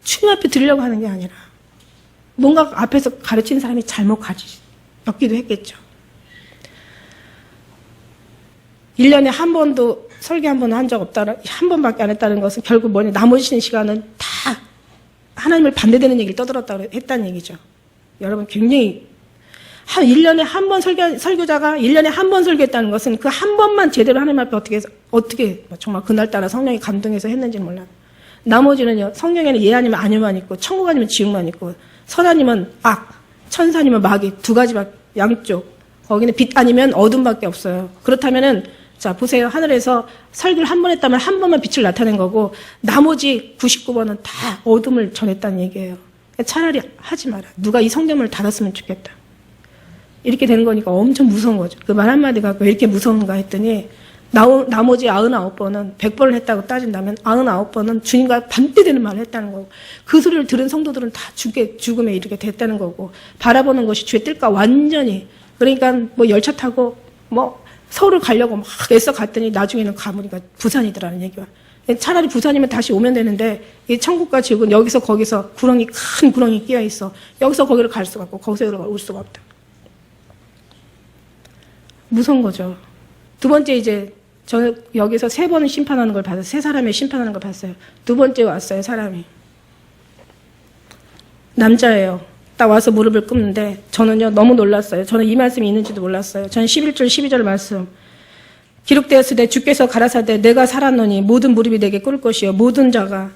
주님 앞에 드리려고 하는 게 아니라 뭔가 앞에서 가르치는 사람이 잘못 가르치기도 했겠죠. 1년에 한 번도 설교 한 번 한 적 없다는 한 번밖에 안 했다는 것은 결국 뭐냐 나머지 시간은 다 하나님을 반대되는 얘기를 떠들었다고 했다는 얘기죠. 여러분 굉장히 한 1년에 한 번 설교자가 1년에 한 번 설교했다는 것은 그 한 번만 제대로 하나님 앞에 어떻게 정말 그날따라 성령이 감동해서 했는지는 몰라요. 나머지는요 성령에는 예 아니면 아니만 있고 천국 아니면 지옥만 있고 선 아니면 악, 천사 아니면 마귀 두 가지밖에 양쪽 거기는 빛 아니면 어둠밖에 없어요. 그렇다면은 자 보세요. 하늘에서 설교를 한 번 했다면 한 번만 빛을 나타낸 거고 나머지 99번은 다 어둠을 전했다는 얘기예요. 차라리 하지 마라. 누가 이 성경을 닫았으면 좋겠다. 이렇게 되는 거니까 엄청 무서운 거죠. 그 말 한마디가 왜 이렇게 무서운가 했더니 나머지 99번은 100번을 했다고 따진다면 99번은 주님과 반대되는 말을 했다는 거고 그 소리를 들은 성도들은 다 죽음에 이르게 됐다는 거고 바라보는 것이 주의 뜰과 완전히 그러니까 뭐 열차 타고 뭐 서울을 가려고 막 애써 갔더니 나중에는 가보니까 부산이더라는 얘기가. 차라리 부산이면 다시 오면 되는데 이 천국과 지옥은 여기서 거기서 큰 구렁이 끼어 있어. 여기서 거기를 갈 수가 없고 거기서 올 수가 없다. 무서운 거죠. 두 번째 이제 저 여기서 3번을 심판하는 걸 봤어요. 3사람의 심판하는 걸 봤어요. 두 번째 왔어요. 사람이. 남자예요. 딱 와서 무릎을 꿇는데 저는요 너무 놀랐어요. 저는 이 말씀이 있는지도 몰랐어요. 저는 11절 12절 말씀 기록되었으되 주께서 가라사대 내가 살았노니 모든 무릎이 내게 꿇을 것이요 모든 자가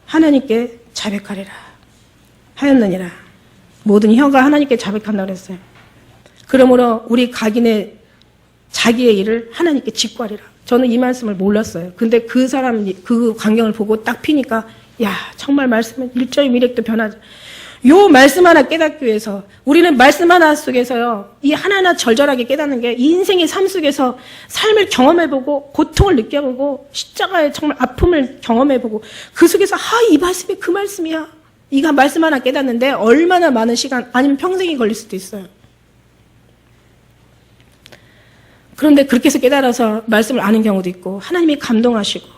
하나님께 자백하리라 하였느니라. 모든 혀가 하나님께 자백한다고 그랬어요. 그러므로 우리 각인의 자기의 일을 하나님께 직구하리라. 저는 이 말씀을 몰랐어요. 근데 그 사람 그 광경을 보고 딱 피니까 야, 정말 말씀은 일조의 미력도 변하지. 요 말씀 하나 깨닫기 위해서 우리는 말씀 하나 속에서요, 이 하나하나 절절하게 깨닫는 게 이 인생의 삶 속에서 삶을 경험해보고 고통을 느껴보고 십자가의 정말 아픔을 경험해보고 그 속에서 이 말씀이 그 말씀이야. 이가 말씀 하나 깨닫는데 얼마나 많은 시간 아니면 평생이 걸릴 수도 있어요. 그런데 그렇게 해서 깨달아서 말씀을 아는 경우도 있고 하나님이 감동하시고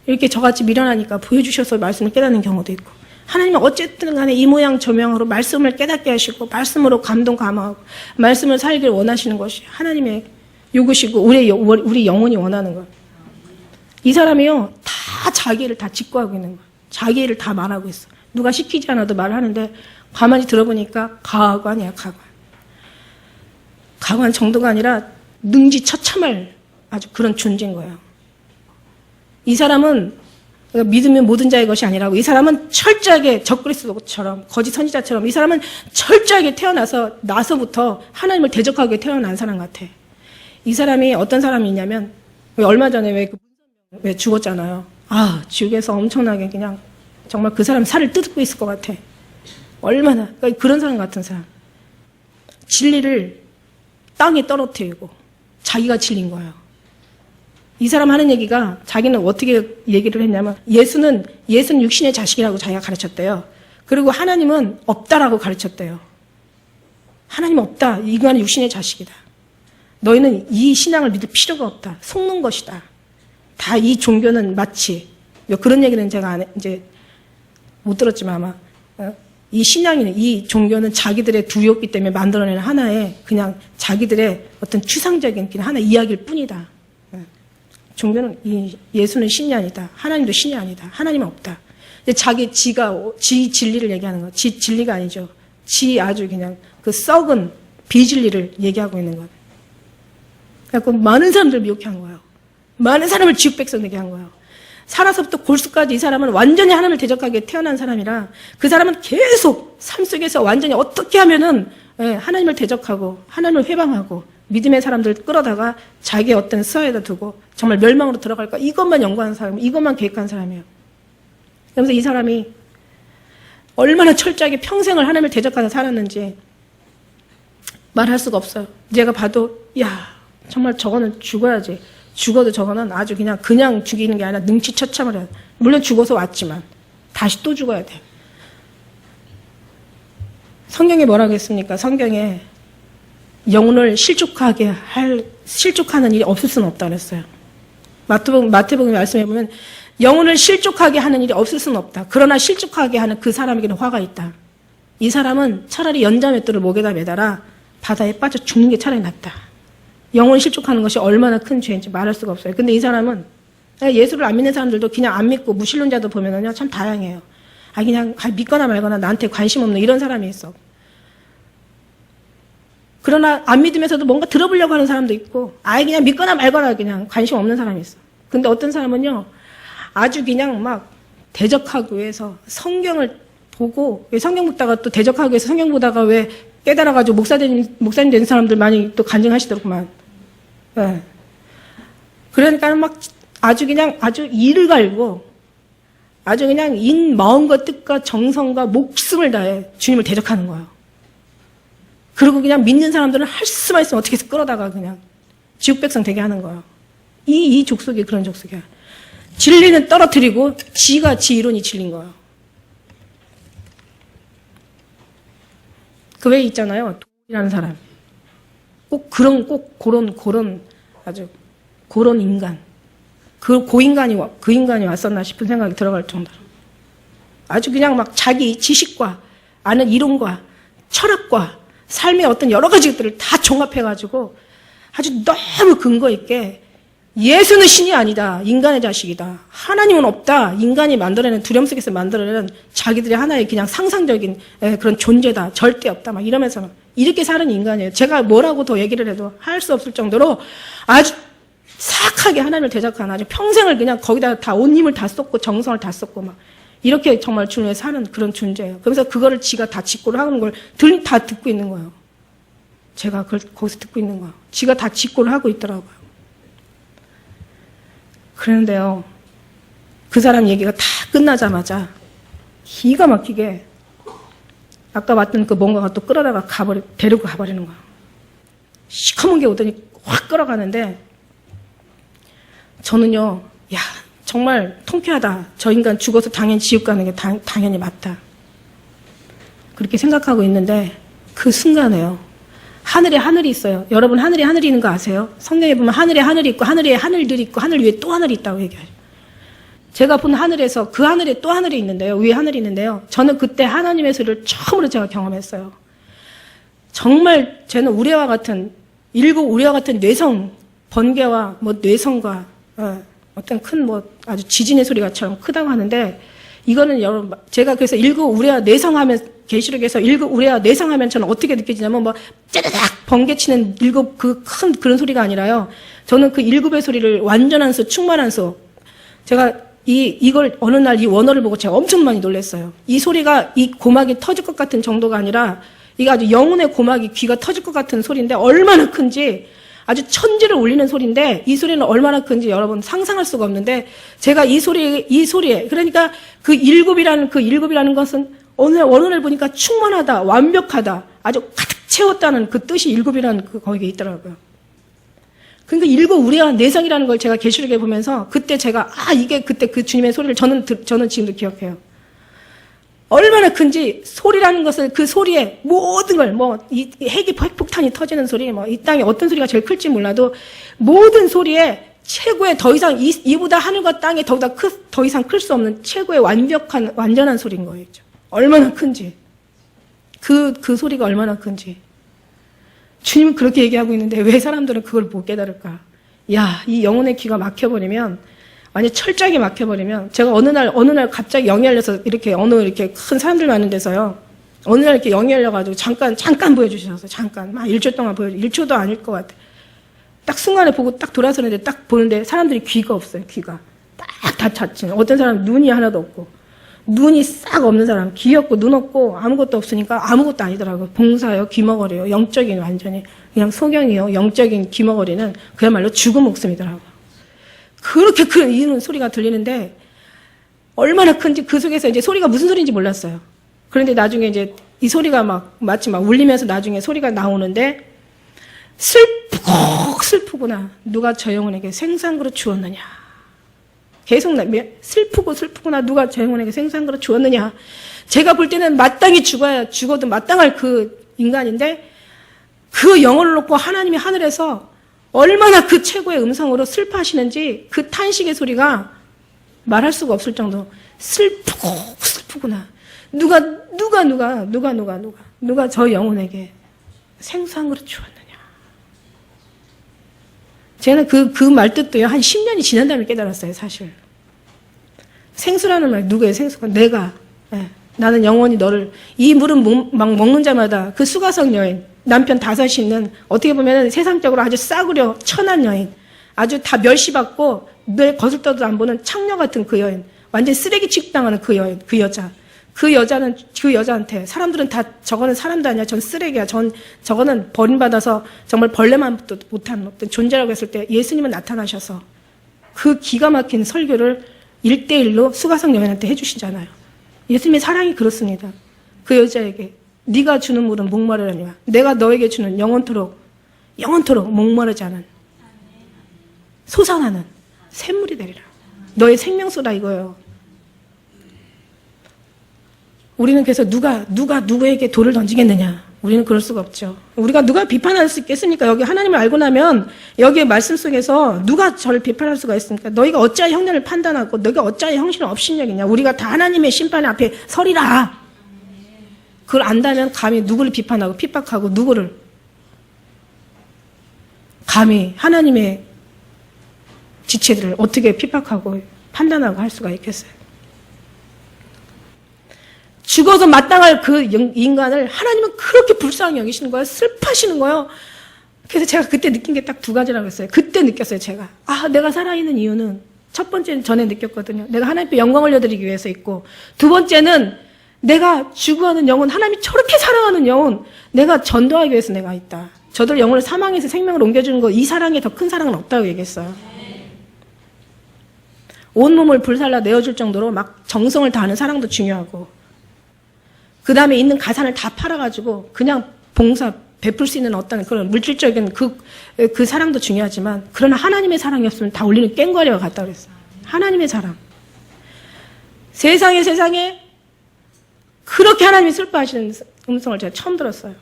이렇게 저같이 미련하니까 보여주셔서 말씀을 깨닫는 경우도 있고 하나님은 어쨌든 간에 이 모양 저 모양으로 말씀을 깨닫게 하시고 말씀으로 감동 감화하고 말씀을 살기를 원하시는 것이 하나님의 요구시고 우리 영혼이 원하는 거예요. 이 사람이요, 다 자기 일을 다 직구하고 있는 거예요. 자기 일을 다 말하고 있어. 누가 시키지 않아도 말하는데 가만히 들어보니까 가관이야, 가관. 가관 정도가 아니라 능지처참할 아주 그런 존재인 거예요. 이 사람은 믿으면 모든 자의 것이 아니라고, 이 사람은 철저하게 적그리스도처럼 거짓 선지자처럼 이 사람은 철저하게 나서부터 하나님을 대적하게 태어난 사람 같아. 이 사람이 어떤 사람이냐면 얼마 전에 왜 죽었잖아요. 지옥에서 엄청나게 그냥 정말 그 사람 살을 뜯고 있을 것 같아. 얼마나 그러니까 그런 사람 같은 사람. 진리를 땅에 떨어뜨리고 자기가 진리인 거예요. 이 사람 하는 얘기가 자기는 어떻게 얘기를 했냐면 예수는 육신의 자식이라고 자기가 가르쳤대요. 그리고 하나님은 없다라고 가르쳤대요. 하나님 없다. 이거는 육신의 자식이다. 너희는 이 신앙을 믿을 필요가 없다. 속는 것이다. 다 이 종교는 마치 그런 얘기는 제가 이제 못 들었지만 아마 이 신앙이는 이 종교는 자기들의 두렵기 때문에 만들어내는 하나의 그냥 자기들의 어떤 추상적인 그냥 하나 이야기일 뿐이다. 종교는 예수는 신이 아니다. 하나님도 신이 아니다. 하나님은 없다. 지 진리를 얘기하는 거. 지 진리가 아니죠. 지 아주 그냥 그 썩은 비진리를 얘기하고 있는 것. 그래서 많은 사람들 미혹해 한 거예요. 많은 사람을 지옥 백성 되게 한 거예요. 살아서부터 골수까지 이 사람은 완전히 하나님을 대적하게 태어난 사람이라 그 사람은 계속 삶 속에서 완전히 어떻게 하면은 하나님을 대적하고 하나님을 회방하고 믿음의 사람들 끌어다가 자기의 어떤 수하에다 두고 정말 멸망으로 들어갈까 이것만 연구하는 사람, 이것만 계획한 사람이에요. 그래서 이 사람이 얼마나 철저하게 평생을 하나님을 대적하다 살았는지 말할 수가 없어요. 제가 봐도 정말 저거는 죽어야지. 죽어도 저거는 아주 그냥 죽이는 게 아니라 능치처참을 해야 돼. 물론 죽어서 왔지만 다시 또 죽어야 돼. 성경에 뭐라고 했습니까? 성경에 영혼을 실족하는 일이 없을 수는 없다 그랬어요. 마태복음 말씀해 보면 영혼을 실족하게 하는 일이 없을 수는 없다. 그러나 실족하게 하는 그 사람에게는 화가 있다. 이 사람은 차라리 연자맷돌을 목에다 매달아 바다에 빠져 죽는 게 차라리 낫다. 영혼 실족하는 것이 얼마나 큰 죄인지 말할 수가 없어요. 근데 이 사람은 예수를 안 믿는 사람들도 그냥 안 믿고 무신론자도 보면은요 참 다양해요. 그냥 믿거나 말거나 나한테 관심 없는 이런 사람이 있어. 그러나 안 믿으면서도 뭔가 들어보려고 하는 사람도 있고 그냥 믿거나 말거나 그냥 관심 없는 사람이 있어. 근데 어떤 사람은요 아주 그냥 막 대적하기 위해서 성경을 보고 성경 보다가 또 대적하기 위해서 성경 보다가 왜 깨달아가지고 목사님 된 사람들 많이 또 간증하시더구만. 그러니까 막 아주 이를 갈고 아주 그냥 마음과 뜻과 정성과 목숨을 다해 주님을 대적하는 거예요. 그리고 그냥 믿는 사람들은 할 수만 있으면 어떻게 해서 끌어다가 그냥 지옥 백성 되게 하는 거예요. 이 족속이 그런 족속이야. 진리는 떨어뜨리고 지가 지 이론이 진리인 거예요. 그 외에 있잖아요. 도이라는 사람. 꼭 그런 아주 그런 인간. 그 인간이 왔었나 싶은 생각이 들어갈 정도로. 아주 그냥 막 자기 지식과 아는 이론과 철학과 삶의 어떤 여러 가지 것들을 다 종합해가지고 아주 너무 근거 있게 예수는 신이 아니다. 인간의 자식이다. 하나님은 없다. 인간이 만들어낸 두려움 속에서 만들어낸 자기들의 하나의 그냥 상상적인 그런 존재다. 절대 없다. 막 이러면서 이렇게 사는 인간이에요. 제가 뭐라고 더 얘기를 해도 할 수 없을 정도로 아주 사악하게 하나님을 대적하는 아주 평생을 그냥 거기다 다 온 힘을 다 쏟고 정성을 다 쏟고 막 이렇게 정말 주님을 사는 그런 존재예요. 그러면서 그거를 지가 다 직고를 하는 걸 다 듣고 있는 거예요. 제가 그걸 거기서 듣고 있는 거예요. 지가 다 직고를 하고 있더라고요. 그런데요, 그 사람 얘기가 다 끝나자마자 기가 막히게 아까 봤던 그 뭔가가 또 끌어다가 데리고 가버리는 거야. 시커먼 게 오더니 확 끌어가는데 저는요, 야, 정말 통쾌하다. 저 인간 죽어서 당연히 지옥 가는 게 당연히 맞다. 그렇게 생각하고 있는데 그 순간에요. 하늘에 하늘이 있어요. 여러분 하늘에 하늘이 있는 거 아세요? 성경에 보면 하늘에 하늘이 있고 하늘에 하늘들이 있고 하늘 위에 또 하늘이 있다고 얘기해요. 제가 본 하늘에서 그 하늘에 또 하늘이 있는데요. 위에 하늘이 있는데요. 저는 그때 하나님의 소리를 처음으로 제가 경험했어요. 정말 쟤는 우리와 같은 뇌성, 번개와 뭐 뇌성과 어떤 큰 뭐 아주 지진의 소리가처럼 크다고 하는데 이거는 여러분 제가 그래서 우리와 뇌성하면 계시록에서 우리와 뇌성하면 저는 어떻게 느껴지냐면 뭐 짜다닥 번개 치는 그 큰 그런 소리가 아니라요. 저는 그 일곱의 소리를 완전한 수, 충만한 수. 제가 이걸 어느 날 이 원어를 보고 제가 엄청 많이 놀랐어요. 이 소리가 이 고막이 터질 것 같은 정도가 아니라 이게 아주 영혼의 고막이 귀가 터질 것 같은 소리인데 얼마나 큰지 아주 천지를 울리는 소리인데 이 소리는 얼마나 큰지 여러분 상상할 수가 없는데 제가 이 소리에 그러니까 그 일곱이라는 것은 어느 날 보니까 충만하다, 완벽하다, 아주 가득 채웠다는 그 뜻이 일곱이라는 거기에 있더라고요. 그러니까 일곱 우리와 내성이라는 걸 제가 계시록에 보면서 그때 제가 이게 그때 그 주님의 소리를 저는 지금도 기억해요. 얼마나 큰지 소리라는 것을 그 소리에 모든 걸 이 핵폭탄이 터지는 소리 이 땅에 어떤 소리가 제일 클지 몰라도 모든 소리에 최고의 더 이상 이보다 하늘과 땅에 더 이상 클 수 없는 최고의 완전한 소리인 거예요. 얼마나 큰지 그 소리가 얼마나 큰지 주님은 그렇게 얘기하고 있는데 왜 사람들은 그걸 못 깨달을까? 야, 이 영혼의 귀가 막혀버리면 완전 철저하게 막혀버리면 제가 어느 날 갑자기 영이 열려서 이렇게 큰 사람들 많은 데서요. 어느 날 이렇게 영이 열려가지고 잠깐 보여주셔서 잠깐 막 1초 동안 1초도 아닐 것 같아. 딱 순간에 보고 딱 돌아서는데 딱 보는데 사람들이 귀가 없어요. 귀가 딱 다 찼지. 어떤 사람은 눈이 하나도 없고 눈이 싹 없는 사람, 귀 없고 눈 없고 아무것도 없으니까 아무것도 아니더라고요. 봉사요, 귀머거리요, 영적인 완전히 그냥 소경이요, 영적인 귀머거리는 그야말로 죽은 목숨이더라고요. 그렇게 큰 이는 소리가 들리는데 얼마나 큰지 그 속에서 이제 소리가 무슨 소리인지 몰랐어요. 그런데 나중에 이제 이 소리가 마치 울리면서 나중에 소리가 나오는데 슬프구나. 누가 저 영혼에게 생산그릇 주었느냐. 계속 슬프구나. 누가 저 영혼에게 생산그릇 주었느냐. 제가 볼 때는 마땅히 죽어도 마땅할 그 인간인데 그 영혼을 놓고 하나님이 하늘에서 얼마나 그 최고의 음성으로 슬퍼하시는지 그 탄식의 소리가 말할 수가 없을 정도 슬프구나. 누가 저 영혼에게 생수한그릇 주었느냐. 제가 그 말뜻도요, 한 10년이 지난 다음에 깨달았어요, 사실. 생수라는 말, 누구의 생수가? 내가. 나는 영원히 너를, 이 물은 막 먹는 자마다 그 수가성 여인, 남편 5이 있는, 어떻게 보면 세상적으로 아주 싸구려, 천한 여인, 아주 다 멸시받고, 늘 거슬떠도 안 보는 창녀 같은 그 여인, 완전 쓰레기 취급당하는 그 여인, 그 여자. 그 여자한테 사람들은 다 저거는 사람도 아니야. 전 쓰레기야. 저거는 버림받아서 정말 벌레만 못한 어떤 존재라고 했을 때 예수님은 나타나셔서 그 기가 막힌 설교를 1대1로 수가성 여인한테 해주시잖아요. 예수님의 사랑이 그렇습니다. 그 여자에게 네가 주는 물은 목마르려니와 내가 너에게 주는 영원토록 목마르지 않은 솟아나는 샘물이 되리라. 너의 생명수다 이거예요. 우리는 그래서 누가 누구에게 돌을 던지겠느냐. 우리는 그럴 수가 없죠. 우리가 누가 비판할 수 있겠습니까? 여기 하나님을 알고 나면 여기에 말씀 속에서 누가 저를 비판할 수가 있습니까? 너희가 어찌하여 형제를 판단하고 너희가 어찌하여 형신을 업신여기냐. 우리가 다 하나님의 심판 앞에 서리라. 그걸 안다면 감히 누구를 비판하고 핍박하고 누구를 감히 하나님의 지체들을 어떻게 핍박하고 판단하고 할 수가 있겠어요. 죽어서 마땅할 그 인간을 하나님은 그렇게 불쌍히 여기시는 거예요. 슬퍼하시는 거예요. 그래서 제가 그때 느낀 게 딱 2가지라고 했어요. 그때 느꼈어요, 제가. 내가 살아있는 이유는 첫 번째는 전에 느꼈거든요. 내가 하나님께 영광을 올려드리기 위해서 있고, 2번째는 내가 죽어가는 영혼, 하나님이 저렇게 사랑하는 영혼, 내가 전도하기 위해서 내가 있다. 저들 영혼을 사망에서 생명을 옮겨주는 거, 이 사랑에 더 큰 사랑은 없다고 얘기했어요. 온몸을 불살라 내어줄 정도로 막 정성을 다하는 사랑도 중요하고, 그 다음에 있는 가산을 다 팔아가지고 그냥 봉사, 베풀 수 있는 어떤 그런 물질적인 그 사랑도 중요하지만, 그러나 하나님의 사랑이 없으면 다 울리는 깽과리와 같다 그랬어요. 하나님의 사랑. 세상에 그렇게 하나님이 슬퍼하시는 음성을 제가 처음 들었어요.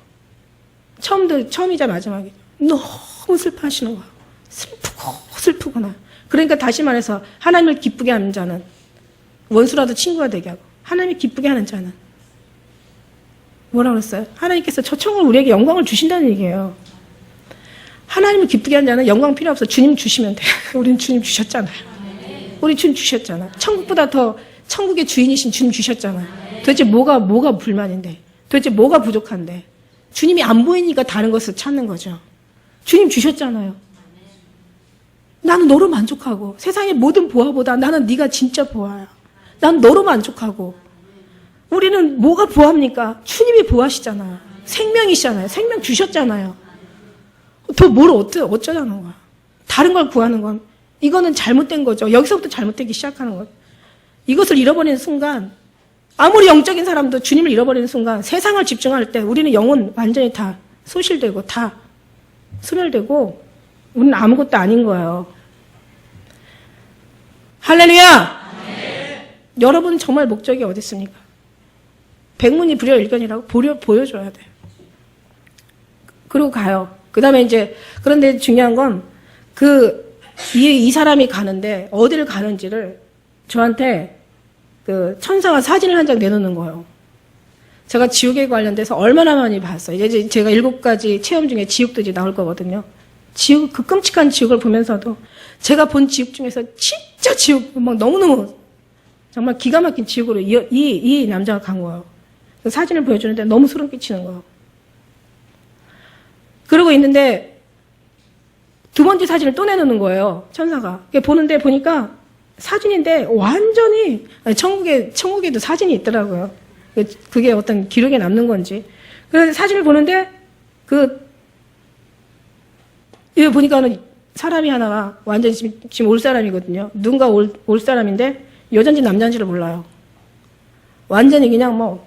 처음이자 마지막이죠. 너무 슬퍼하시는 거야. 슬프구나. 그러니까 다시 말해서 하나님을 기쁘게 하는 자는 원수라도 친구가 되게 하고, 하나님이 기쁘게 하는 자는 뭐라고 그랬어요? 하나님께서 저 천국을 우리에게 영광을 주신다는 얘기예요. 하나님을 기쁘게 하는 자는 영광 필요 없어. 주님 주시면 돼. 우리는 주님 주셨잖아요. 우리 주님 주셨잖아. 천국보다 더 천국의 주인이신 주님 주셨잖아요. 도대체 뭐가 불만인데? 도대체 뭐가 부족한데? 주님이 안 보이니까 다른 것을 찾는 거죠. 주님 주셨잖아요. 나는 너로 만족하고, 세상의 모든 보화보다 나는 네가 진짜 보화야. 난 너로 만족하고. 우리는 뭐가 보합니까? 주님이 보하시잖아요. 생명이시잖아요. 생명 주셨잖아요. 더 뭘 어쩌자는 거야. 다른 걸 구하는 건, 이거는 잘못된 거죠. 여기서부터 잘못되기 시작하는 거예요. 이것을 잃어버리는 순간, 아무리 영적인 사람도 주님을 잃어버리는 순간, 세상을 집중할 때 우리는 영혼 완전히 다 소실되고 다 소멸되고, 우리는 아무것도 아닌 거예요. 할렐루야! 여러분 정말 목적이 어디 있습니까? 백문이 불여일견이라고 보여줘야 돼요. 그리고 가요. 그 다음에 이제, 그런데 중요한 건, 이 사람이 가는데, 어디를 가는지를 저한테 천사가 사진을 한 장 내놓는 거예요. 제가 지옥에 관련돼서 얼마나 많이 봤어요. 이제 제가 7가지 체험 중에 지옥도 이제 나올 거거든요. 지옥, 그 끔찍한 지옥을 보면서도 제가 본 지옥 중에서 진짜 지옥, 막 너무너무 정말 기가 막힌 지옥으로 이 남자가 간 거예요. 그 사진을 보여주는데 너무 소름 끼치는 거예요. 그러고 있는데 두 번째 사진을 또 내놓는 거예요. 천사가. 보니까 사진인데 완전히, 천국에도 사진이 있더라고요. 그게 어떤 기록에 남는 건지. 그래서 사진을 보는데 여기 보니까는 사람이 하나가 완전히 지금 올 사람이거든요. 누군가 올 사람인데 여잔지 남잔지를 몰라요. 완전히 그냥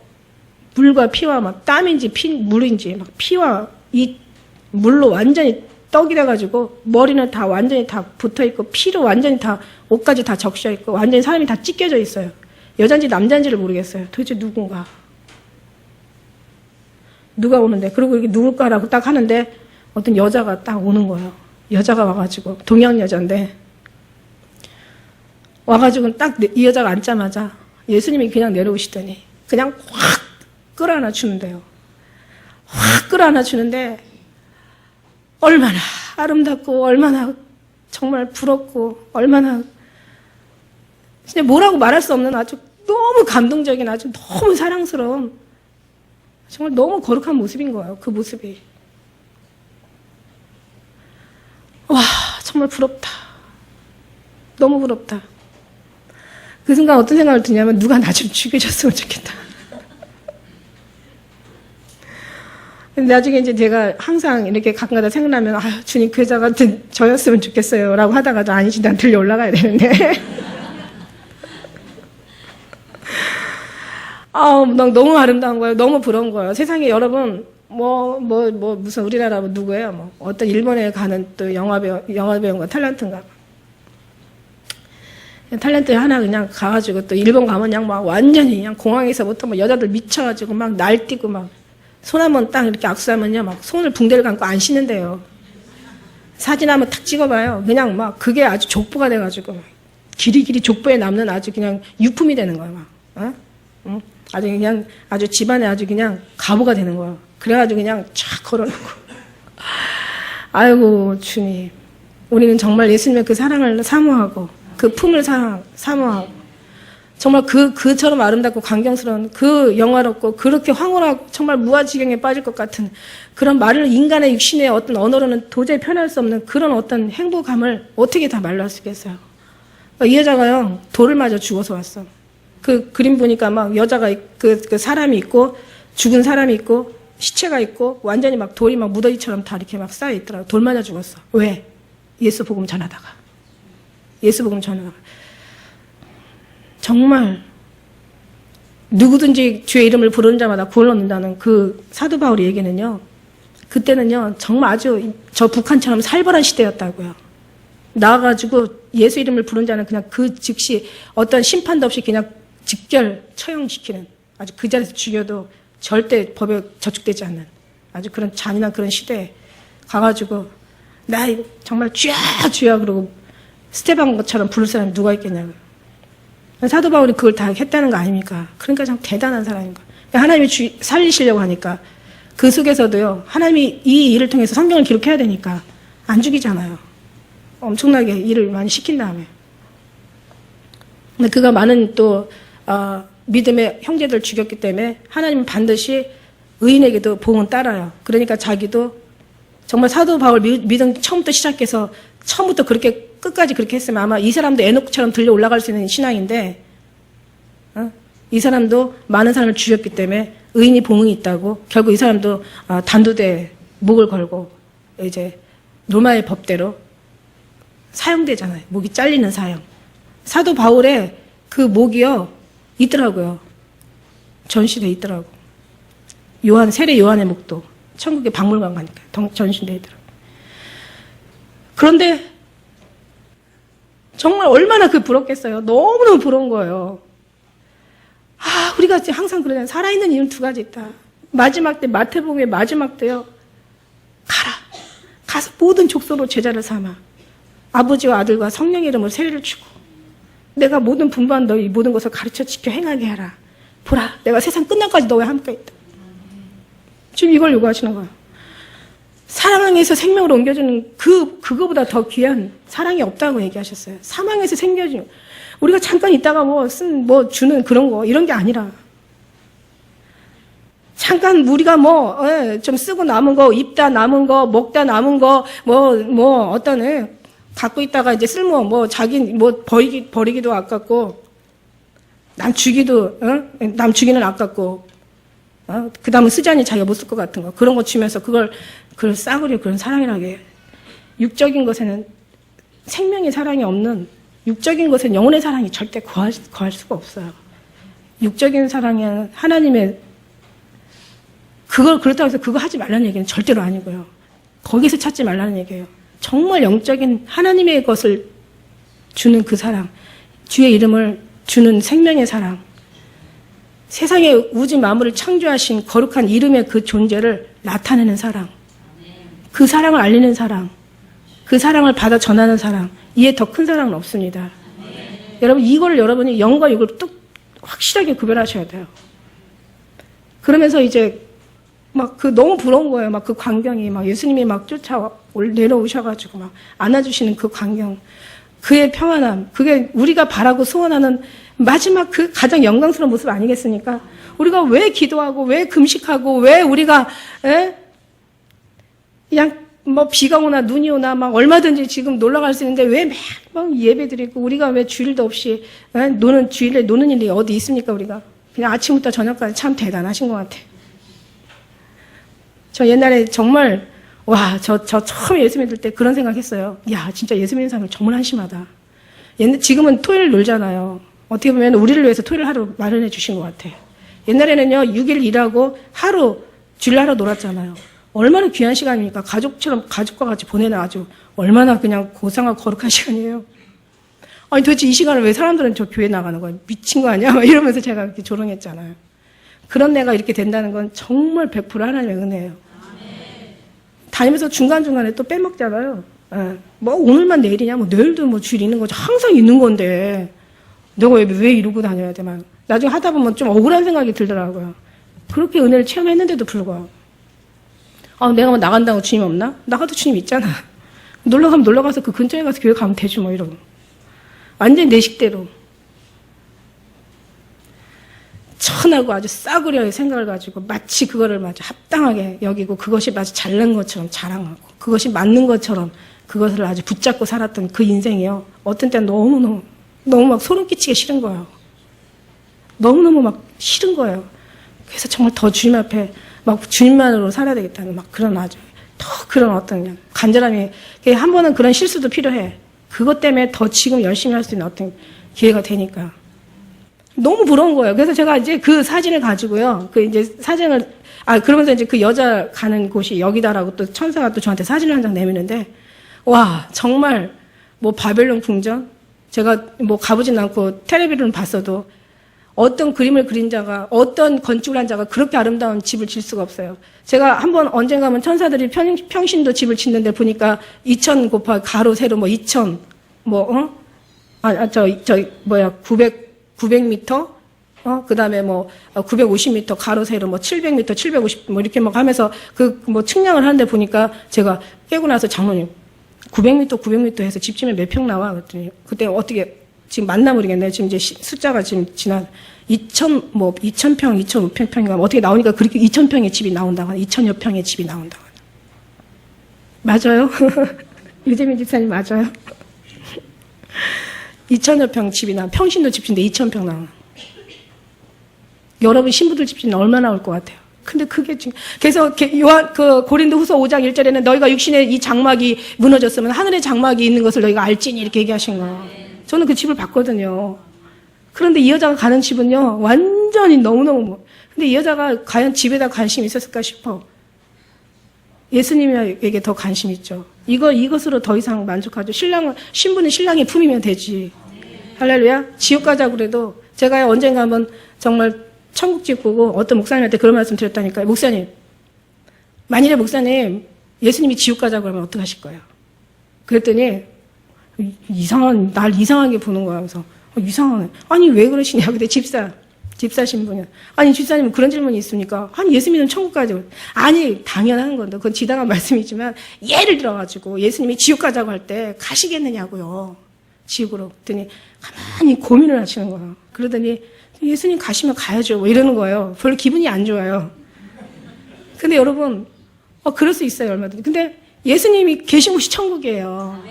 물과 피와 땀인지 물인지 피와 이 물로 완전히 떡이 돼가지고 머리는 다 완전히 다 붙어있고 피로 완전히 다 옷까지 다 적셔있고 완전히 사람이 다 찢겨져 있어요. 여잔지 남잔지를 모르겠어요. 도대체 누군가. 누가 오는데, 그리고 이게 누굴까라고 딱 하는데 어떤 여자가 딱 오는 거예요. 여자가 와가지고, 동양 여자인데, 와가지고 딱 이 여자가 앉자마자 예수님이 그냥 내려오시더니 그냥 확 끌어안아 주는데요. 확 끌어안아 주는데 얼마나 아름답고 얼마나 정말 부럽고 얼마나 진짜 뭐라고 말할 수 없는 아주 너무 감동적인 아주 너무 사랑스러운 정말 너무 거룩한 모습인 거예요. 그 모습이. 와, 정말 부럽다. 너무 부럽다. 그 순간 어떤 생각을 드냐면 누가 나 좀 죽여줬으면 좋겠다. 근데 나중에 이제 제가 항상 이렇게 가끔가다 생각나면 주님 그 여자 같은 저였으면 좋겠어요 라고 하다가도 아니지, 난 들려 올라가야 되는데 너무 아름다운 거예요. 너무 부러운 거예요. 세상에 여러분 무슨 우리나라 누구예요? 어떤 일본에 가는 또 영화배우인가 탤런트인가 탤런트 하나 그냥 가가지고 또 일본 가면 그냥 완전히 그냥 공항에서부터 여자들 미쳐가지고 날뛰고 손 한번 딱 이렇게 악수하면요 손을 붕대를 감고 안 씻는데요. 사진 한번 탁 찍어봐요. 그냥 그게 아주 족보가 돼가지고 길이길이 족보에 남는 아주 그냥 유품이 되는 거예요. 응? 아주 그냥 아주 집안에 아주 그냥 가보가 되는 거예요. 그래가지고 그냥 쫙 걸어놓고 아이고 주님, 우리는 정말 예수님의 그 사랑을 사모하고 그 품을 사모하고 정말 그처럼 아름답고 감격스러운 그 영화롭고 그렇게 황홀하고 정말 무아지경에 빠질 것 같은 그런 인간의 육신의 어떤 언어로는 도저히 표현할 수 없는 그런 어떤 행복감을 어떻게 다 말로 할 수 있겠어요. 이 여자가요 돌을 맞아 죽어서 왔어. 그 그림 보니까 여자가 그 사람이 있고 죽은 사람이 있고 시체가 있고 완전히 돌이 무더기처럼 다 이렇게 쌓여 있더라고. 돌 맞아 죽었어. 왜? 예수 복음 전하다가. 정말 누구든지 주의 이름을 부르는 자마다 구원을 얻는다는 그 사도 바울의 얘기는요. 그때는요. 정말 아주 저 북한처럼 살벌한 시대였다고요. 나와가지고 예수 이름을 부른 자는 그냥 그 즉시 어떤 심판도 없이 그냥 직결 처형시키는, 아주 그 자리에서 죽여도 절대 법에 저축되지 않는 아주 그런 잔인한 그런 시대에 가가지고 나 정말 주야 주야 그러고 스테반 것처럼 부를 사람이 누가 있겠냐고요. 사도 바울이 그걸 다 했다는 거 아닙니까? 그러니까 참 대단한 사람인 거예요. 하나님이 살리시려고 하니까 그 속에서도요. 하나님이 이 일을 통해서 성경을 기록해야 되니까 안 죽이잖아요. 엄청나게 일을 많이 시킨 다음에. 근데 그가 많은 또 믿음의 형제들을 죽였기 때문에 하나님은 반드시 의인에게도 복은 따라요. 그러니까 자기도 정말 사도 바울 믿음 처음부터 시작해서 처음부터 그렇게 끝까지 그렇게 했으면 아마 이 사람도 에녹처럼 들려 올라갈 수 있는 신앙인데 이 사람도 많은 사람을 죽였기 때문에 의인이 봉응이 있다고 결국 이 사람도 단두대에 목을 걸고 이제 로마의 법대로 사형되잖아요. 목이 잘리는 사형. 사도 바울의 그 목이요 있더라고요. 전시돼 있더라고. 세례 요한의 목도 천국의 박물관 가니까 전시돼 있더라고. 그런데 정말 얼마나 부럽겠어요. 너무너무 부러운 거예요. 우리가 항상 그러잖아요. 살아있는 이유는 두 가지 있다. 마지막 때, 마태복음의 마지막 때요. 가서 모든 족속으로 제자를 삼아. 아버지와 아들과 성령의 이름으로 세례를 주고 내가 모든 분부한 너희 모든 것을 가르쳐 지켜 행하게 하라. 보라, 내가 세상 끝날까지 너와 함께 있다. 지금 이걸 요구하시는 거예요. 사랑에서 생명으로 옮겨주는 그거보다 더 귀한 사랑이 없다고 얘기하셨어요. 사망에서 생겨주는. 우리가 잠깐 있다가 주는 그런 거, 이런 게 아니라. 잠깐 우리가 좀 쓰고 남은 거, 입다 남은 거, 먹다 남은 거, 갖고 있다가 이제 버리기도 아깝고, 남 주기는 아깝고, 그 다음은 쓰자니 자기가 못 쓸 것 같은 거. 그런 거 주면서 그걸 싸구려 그런 사랑이라게. 육적인 것에는 생명의 사랑이 없는, 육적인 것은 영혼의 사랑이 절대 구할 수가 없어요. 육적인 사랑은 하나님의, 그렇다고 해서 그거 하지 말라는 얘기는 절대로 아니고요. 거기서 찾지 말라는 얘기예요. 정말 영적인 하나님의 것을 주는 그 사랑, 주의 이름을 주는 생명의 사랑, 세상의 우주 만물을 창조하신 거룩한 이름의 그 존재를 나타내는 사랑, 그 사랑을 알리는 사랑, 그 사랑을 받아 전하는 사랑, 이에 더 큰 사랑은 없습니다. 여러분, 이걸 여러분이 영과 육을 뚝 확실하게 구별하셔야 돼요. 그러면서 이제 너무 부러운 거예요. 그 광경이 예수님이 내려오셔가지고 안아주시는 그 광경, 그의 평안함, 그게 우리가 바라고 소원하는 마지막 그 가장 영광스러운 모습 아니겠습니까? 우리가 왜 기도하고, 왜 금식하고, 왜 우리가, 그냥 비가 오나 눈이 오나 얼마든지 지금 놀러 갈 수 있는데 왜 매일 예배 드리고, 우리가 왜 주일도 없이, 주일에 노는 일이 어디 있습니까, 우리가? 그냥 아침부터 저녁까지 참 대단하신 것 같아요. 저 옛날에 정말, 저 처음 예수 믿을 때 그런 생각 했어요. 야, 진짜 예수 믿는 사람은 정말 한심하다. 지금은 토요일 놀잖아요. 어떻게 보면 우리를 위해서 토요일 하루 마련해 주신 것 같아요. 옛날에는요, 6일 일하고 주일 하루 놀았잖아요. 얼마나 귀한 시간입니까? 가족과 같이 보내는 아주 얼마나 그냥 고상하고 거룩한 시간이에요. 아니, 도대체 이 시간을 왜 사람들은 저 교회 나가는 거야? 미친 거 아니야? 이러면서 제가 이렇게 조롱했잖아요. 그런 애가 이렇게 된다는 건 정말 100% 하나님의 은혜예요. 다니면서 중간중간에 또 빼먹잖아요. 오늘만 내일이냐? 내일도 주일 있는 거죠. 항상 있는 건데. 내가 왜 이러고 다녀야 돼? 나중에 하다 보면 좀 억울한 생각이 들더라고요. 그렇게 은혜를 체험했는데도 불구하고. 내가 나간다고 주님 없나? 나가도 주님 있잖아. 놀러 가면 놀러 가서 그 근처에 가서 교회 가면 되지 이러고. 완전히 내 식대로. 천하고 아주 싸구려의 생각을 가지고 마치 그거를 마치 합당하게 여기고 그것이 마치 잘난 것처럼 자랑하고 그것이 맞는 것처럼 그것을 아주 붙잡고 살았던 그 인생이요. 어떤 때는 너무 소름 끼치게 싫은 거예요. 너무너무 싫은 거예요. 그래서 정말 더 주님 앞에 주님만으로 살아야 되겠다는 그런 아주 더 그런 어떤 간절함이 한 번은 그런 실수도 필요해. 그것 때문에 더 지금 열심히 할 수 있는 어떤 기회가 되니까. 너무 부러운 거예요. 그래서 제가 이제 그 사진을 가지고요. 그 이제 사진을, 그러면서 이제 그 여자 가는 곳이 여기다라고 또 천사가 또 저한테 사진을 한 장 내미는데, 와, 정말 뭐 바벨론 궁전? 제가 뭐 가보진 않고 텔레비전을 봤어도 어떤 그림을 그린 자가, 어떤 건축을 한 자가 그렇게 아름다운 집을 질 수가 없어요. 제가 한번 언젠가면 천사들이 평신도 집을 짓는데 보니까 2000 곱하기 가로 세로 뭐 2000, 900m? 그 다음에 뭐, 950m, 가로, 세로, 뭐, 700m, 750, 뭐, 이렇게 막 하면서 측량을 하는데 보니까 제가 깨고 나서 장모님, 900m 해서 집 지면 몇 평 나와? 그랬더니, 그때 어떻게, 지금 맞나 모르겠네요. 지금 이제 숫자가 지금 2000평, 2005평인가, 어떻게 나오니까 그렇게 2000평의 집이 나온다고, 2000여 평의 집이 나온다고. 맞아요? 유재민 집사님 맞아요? 2000여 평 집이 평신도 집인데 2000평 나와. 여러분 신부들 집지는 얼마나 나올 것 같아요. 근데 그게 지금, 그래서 고린도 후서 5장 1절에는 너희가 육신의 이 장막이 무너졌으면 하늘의 장막이 있는 것을 너희가 알지니 이렇게 얘기하신 거예요. 저는 그 집을 봤거든요. 그런데 이 여자가 가는 집은요, 완전히 너무너무, 근데 이 여자가 과연 집에다 관심이 있었을까 싶어. 예수님에게 더 관심 있죠. 이것으로 더 이상 만족하죠. 신부는 신랑이 품이면 되지. 할렐루야. 지옥 가자고 그래도 제가 언젠가 한번 정말 천국집 보고 어떤 목사님한테 그런 말씀 드렸다니까요. 목사님, 만일에 목사님 예수님이 지옥 가자고 그러면 어떡하실 거예요? 그랬더니 날 이상하게 보는 거야. 그래서 이상하네. 아니 왜 그러시냐. 근데 집사 신부는 아니 집사님은 그런 질문이 있습니까? 아니 예수님은 천국 가자고. 아니 당연한 건데 그건 지당한 말씀이지만 예를 들어가지고 예수님이 지옥 가자고 할 때 가시겠느냐고요. 지옥으로. 그랬더니 가만히 고민을 하시는 거예요. 그러더니 예수님 가시면 가야죠. 뭐 이러는 거예요. 별로 기분이 안 좋아요. 근데 여러분, 그럴 수 있어요, 얼마든지. 근데 예수님이 계신 곳이 천국이에요.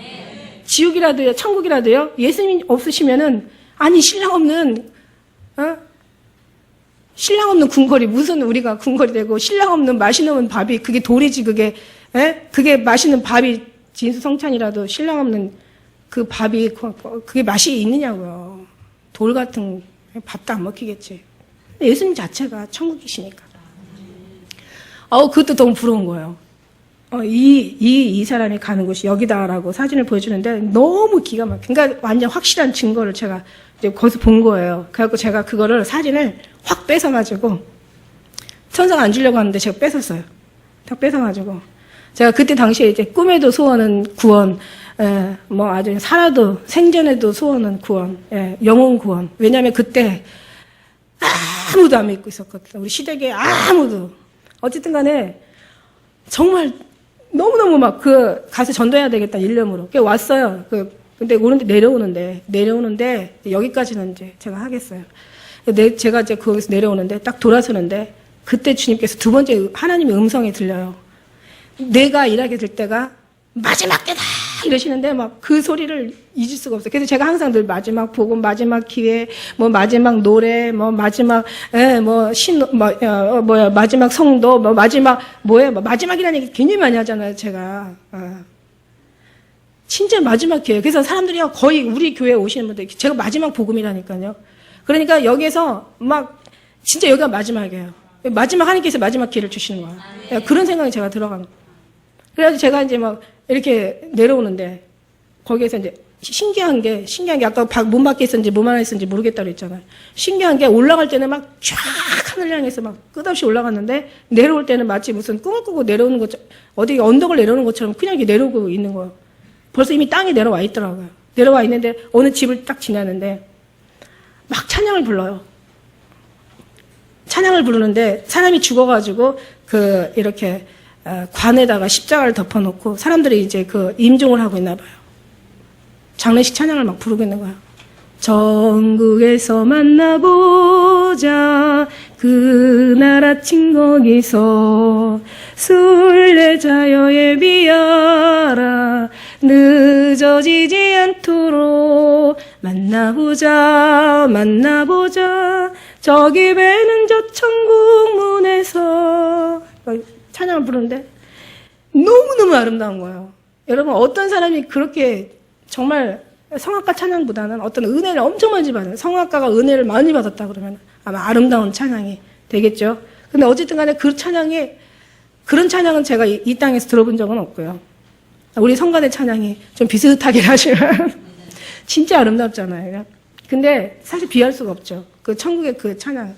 지옥이라도요, 천국이라도요, 예수님 없으시면은, 아니, 신랑 없는 궁궐이 무슨 우리가 궁궐이 되고, 신랑 없는 맛이 넘은 밥이, 그게 돌이지, 그게 맛있는 밥이 진수성찬이라도 신랑 없는 그 밥이, 그게 맛이 있느냐고요. 돌 같은 밥도 안 먹히겠지. 예수님 자체가 천국이시니까. 그것도 너무 부러운 거예요. 이 사람이 가는 곳이 여기다라고 사진을 보여주는데 너무 기가 막혀. 그러니까 완전 확실한 증거를 제가 이제 거기서 본 거예요. 그래갖고 제가 그거를 사진을 확 뺏어가지고 천사가 안 주려고 하는데 제가 뺏었어요. 딱 뺏어가지고 제가 그때 당시에 이제 꿈에도 소원은 구원, 뭐 아주 살아도 생전에도 소원은 구원, 영혼 구원. 왜냐하면 그때 아무도 안 믿고 있었거든요. 우리 시댁에 아무도. 어쨌든 간에 정말 너무너무 막 가서 전도해야 되겠다 일념으로. 왔어요. 근데 내려오는데 여기까지는 이제 제가 하겠어요. 제가 이제 거기서 내려오는데 딱 돌아서는데 그때 주님께서 두 번째 하나님의 음성이 들려요. 내가 일하게 될 때가 마지막 때다 이러시는데 막 그 소리를 잊을 수가 없어요. 그래서 제가 항상 늘 마지막 복음, 마지막 기회, 뭐 마지막 노래, 뭐 마지막 마지막 성도, 뭐 마지막 마지막이라는 얘기 굉장히 많이 하잖아요. 제가 진짜 마지막 기회. 그래서 사람들이 거의 우리 교회에 오시는 분들 제가 마지막 복음이라니까요. 그러니까 여기서 막 진짜 여기가 마지막이에요. 마지막 하나님께서 마지막 기회를 주시는 거야. 그런 생각이 제가 들어가는 거예요. 그래서 제가 이제 막 이렇게 내려오는데 거기에서 이제 신기한 게 아까 문 밖에 있었는지 문 안에 있었는지 모르겠다고 했잖아요. 신기한 게 올라갈 때는 막 쫙 하늘 향해서 막 끝없이 올라갔는데 내려올 때는 마치 무슨 꿈을 꾸고 내려오는 것처럼 어디 언덕을 내려오는 것처럼 그냥 이렇게 내려오고 있는 거예요. 벌써 이미 땅에 내려와 있더라고요. 내려와 있는데 어느 집을 딱 지나는데 막 찬양을 불러요. 찬양을 부르는데 사람이 죽어가지고 이렇게 관에다가 십자가를 덮어놓고 사람들이 이제 임종을 하고 있나 봐요. 장례식 찬양을 막 부르고 있는 거야. 전국에서 만나보자 그날 아침 거기서 순례자여 예비하라 늦어지지 않도록 만나보자 저기 배는 저 천국 문에서 찬양을 부르는데 너무너무 아름다운 거예요. 여러분 어떤 사람이 그렇게 정말 성악가 찬양보다는 어떤 은혜를 엄청 많이 받아요. 성악가가 은혜를 많이 받았다 그러면 아마 아름다운 찬양이 되겠죠. 근데 어쨌든 간에 그 찬양이, 그런 찬양은 제가 이 땅에서 들어본 적은 없고요. 우리 성가대 찬양이 좀 비슷하긴 하지만 진짜 아름답잖아요. 근데 사실 비할 수가 없죠. 그 천국의 그 찬양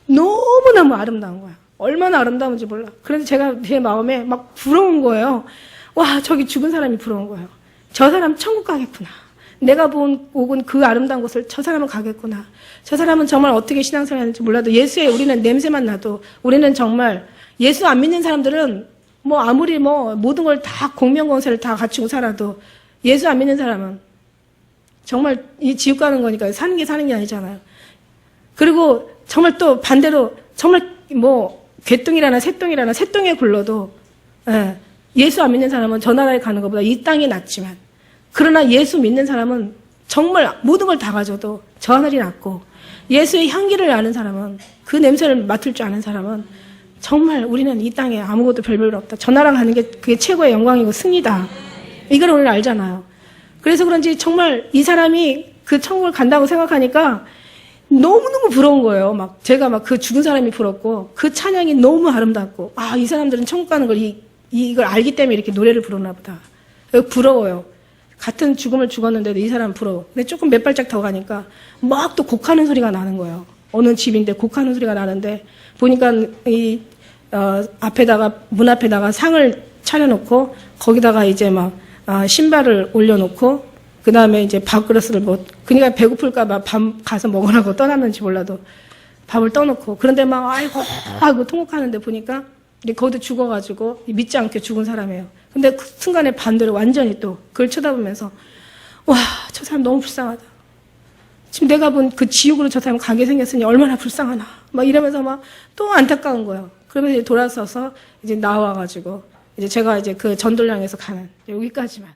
너무너무 아름다운 거야. 얼마나 아름다운지 몰라. 그래서 제가 제 마음에 막 부러운 거예요. 와, 저기 죽은 사람이 부러운 거예요. 저 사람 천국 가겠구나. 내가 본 혹은 그 아름다운 곳을 저 사람은 가겠구나. 저 사람은 정말 어떻게 신앙생활 하는지 몰라도 예수에 우리는 냄새만 나도, 우리는 정말 예수 안 믿는 사람들은 뭐 아무리 뭐 모든 걸 다 공명권세를 다 갖추고 살아도 예수 안 믿는 사람은 정말 이 지옥 가는 거니까 사는 게 아니잖아요. 그리고 정말 또 반대로 정말 뭐 개똥이라나 새똥에 굴러도 예수 안 믿는 사람은 저 나라에 가는 것보다 이 땅이 낫지만, 그러나 예수 믿는 사람은 정말 모든 걸 다 가져도 저 하늘이 낫고, 예수의 향기를 아는 사람은, 그 냄새를 맡을 줄 아는 사람은 정말 우리는 이 땅에 아무것도 별별 없다. 저 나라 가는 게 그게 최고의 영광이고 승리다. 이걸 우리는 알잖아요. 그래서 그런지 정말 이 사람이 그 천국을 간다고 생각하니까 너무너무 부러운 거예요. 막 제가 막 그 죽은 사람이 부럽고, 그 찬양이 너무 아름답고, 아, 이 사람들은 천국 가는 걸 이걸 알기 때문에 이렇게 노래를 부르나 보다. 부러워요. 같은 죽음을 죽었는데도 이 사람 부러워. 근데 조금 몇 발짝 더 가니까 막 또 곡하는 소리가 나는 거예요. 어느 집인데 곡하는 소리가 나는데, 보니까 앞에다가, 문 앞에다가 상을 차려놓고, 거기다가 이제 막 신발을 올려놓고, 그 다음에 이제 밥그릇을 그러니까 배고플까봐 밥 가서 먹으라고 떠났는지 몰라도 밥을 떠놓고, 그런데 막 아이고 하고 통곡하는데 보니까 거기도 죽어가지고 믿지 않게 죽은 사람이에요. 근데 그 순간에 반대로 완전히 또 그걸 쳐다보면서, 와, 저 사람 너무 불쌍하다. 지금 내가 본 그 지옥으로 저 사람 가게 생겼으니 얼마나 불쌍하나. 막 이러면서 막 또 안타까운 거예요. 그러면 이제 돌아서서 이제 나와가지고 이제 제가 이제 그 전돌량에서 가는 여기까지만.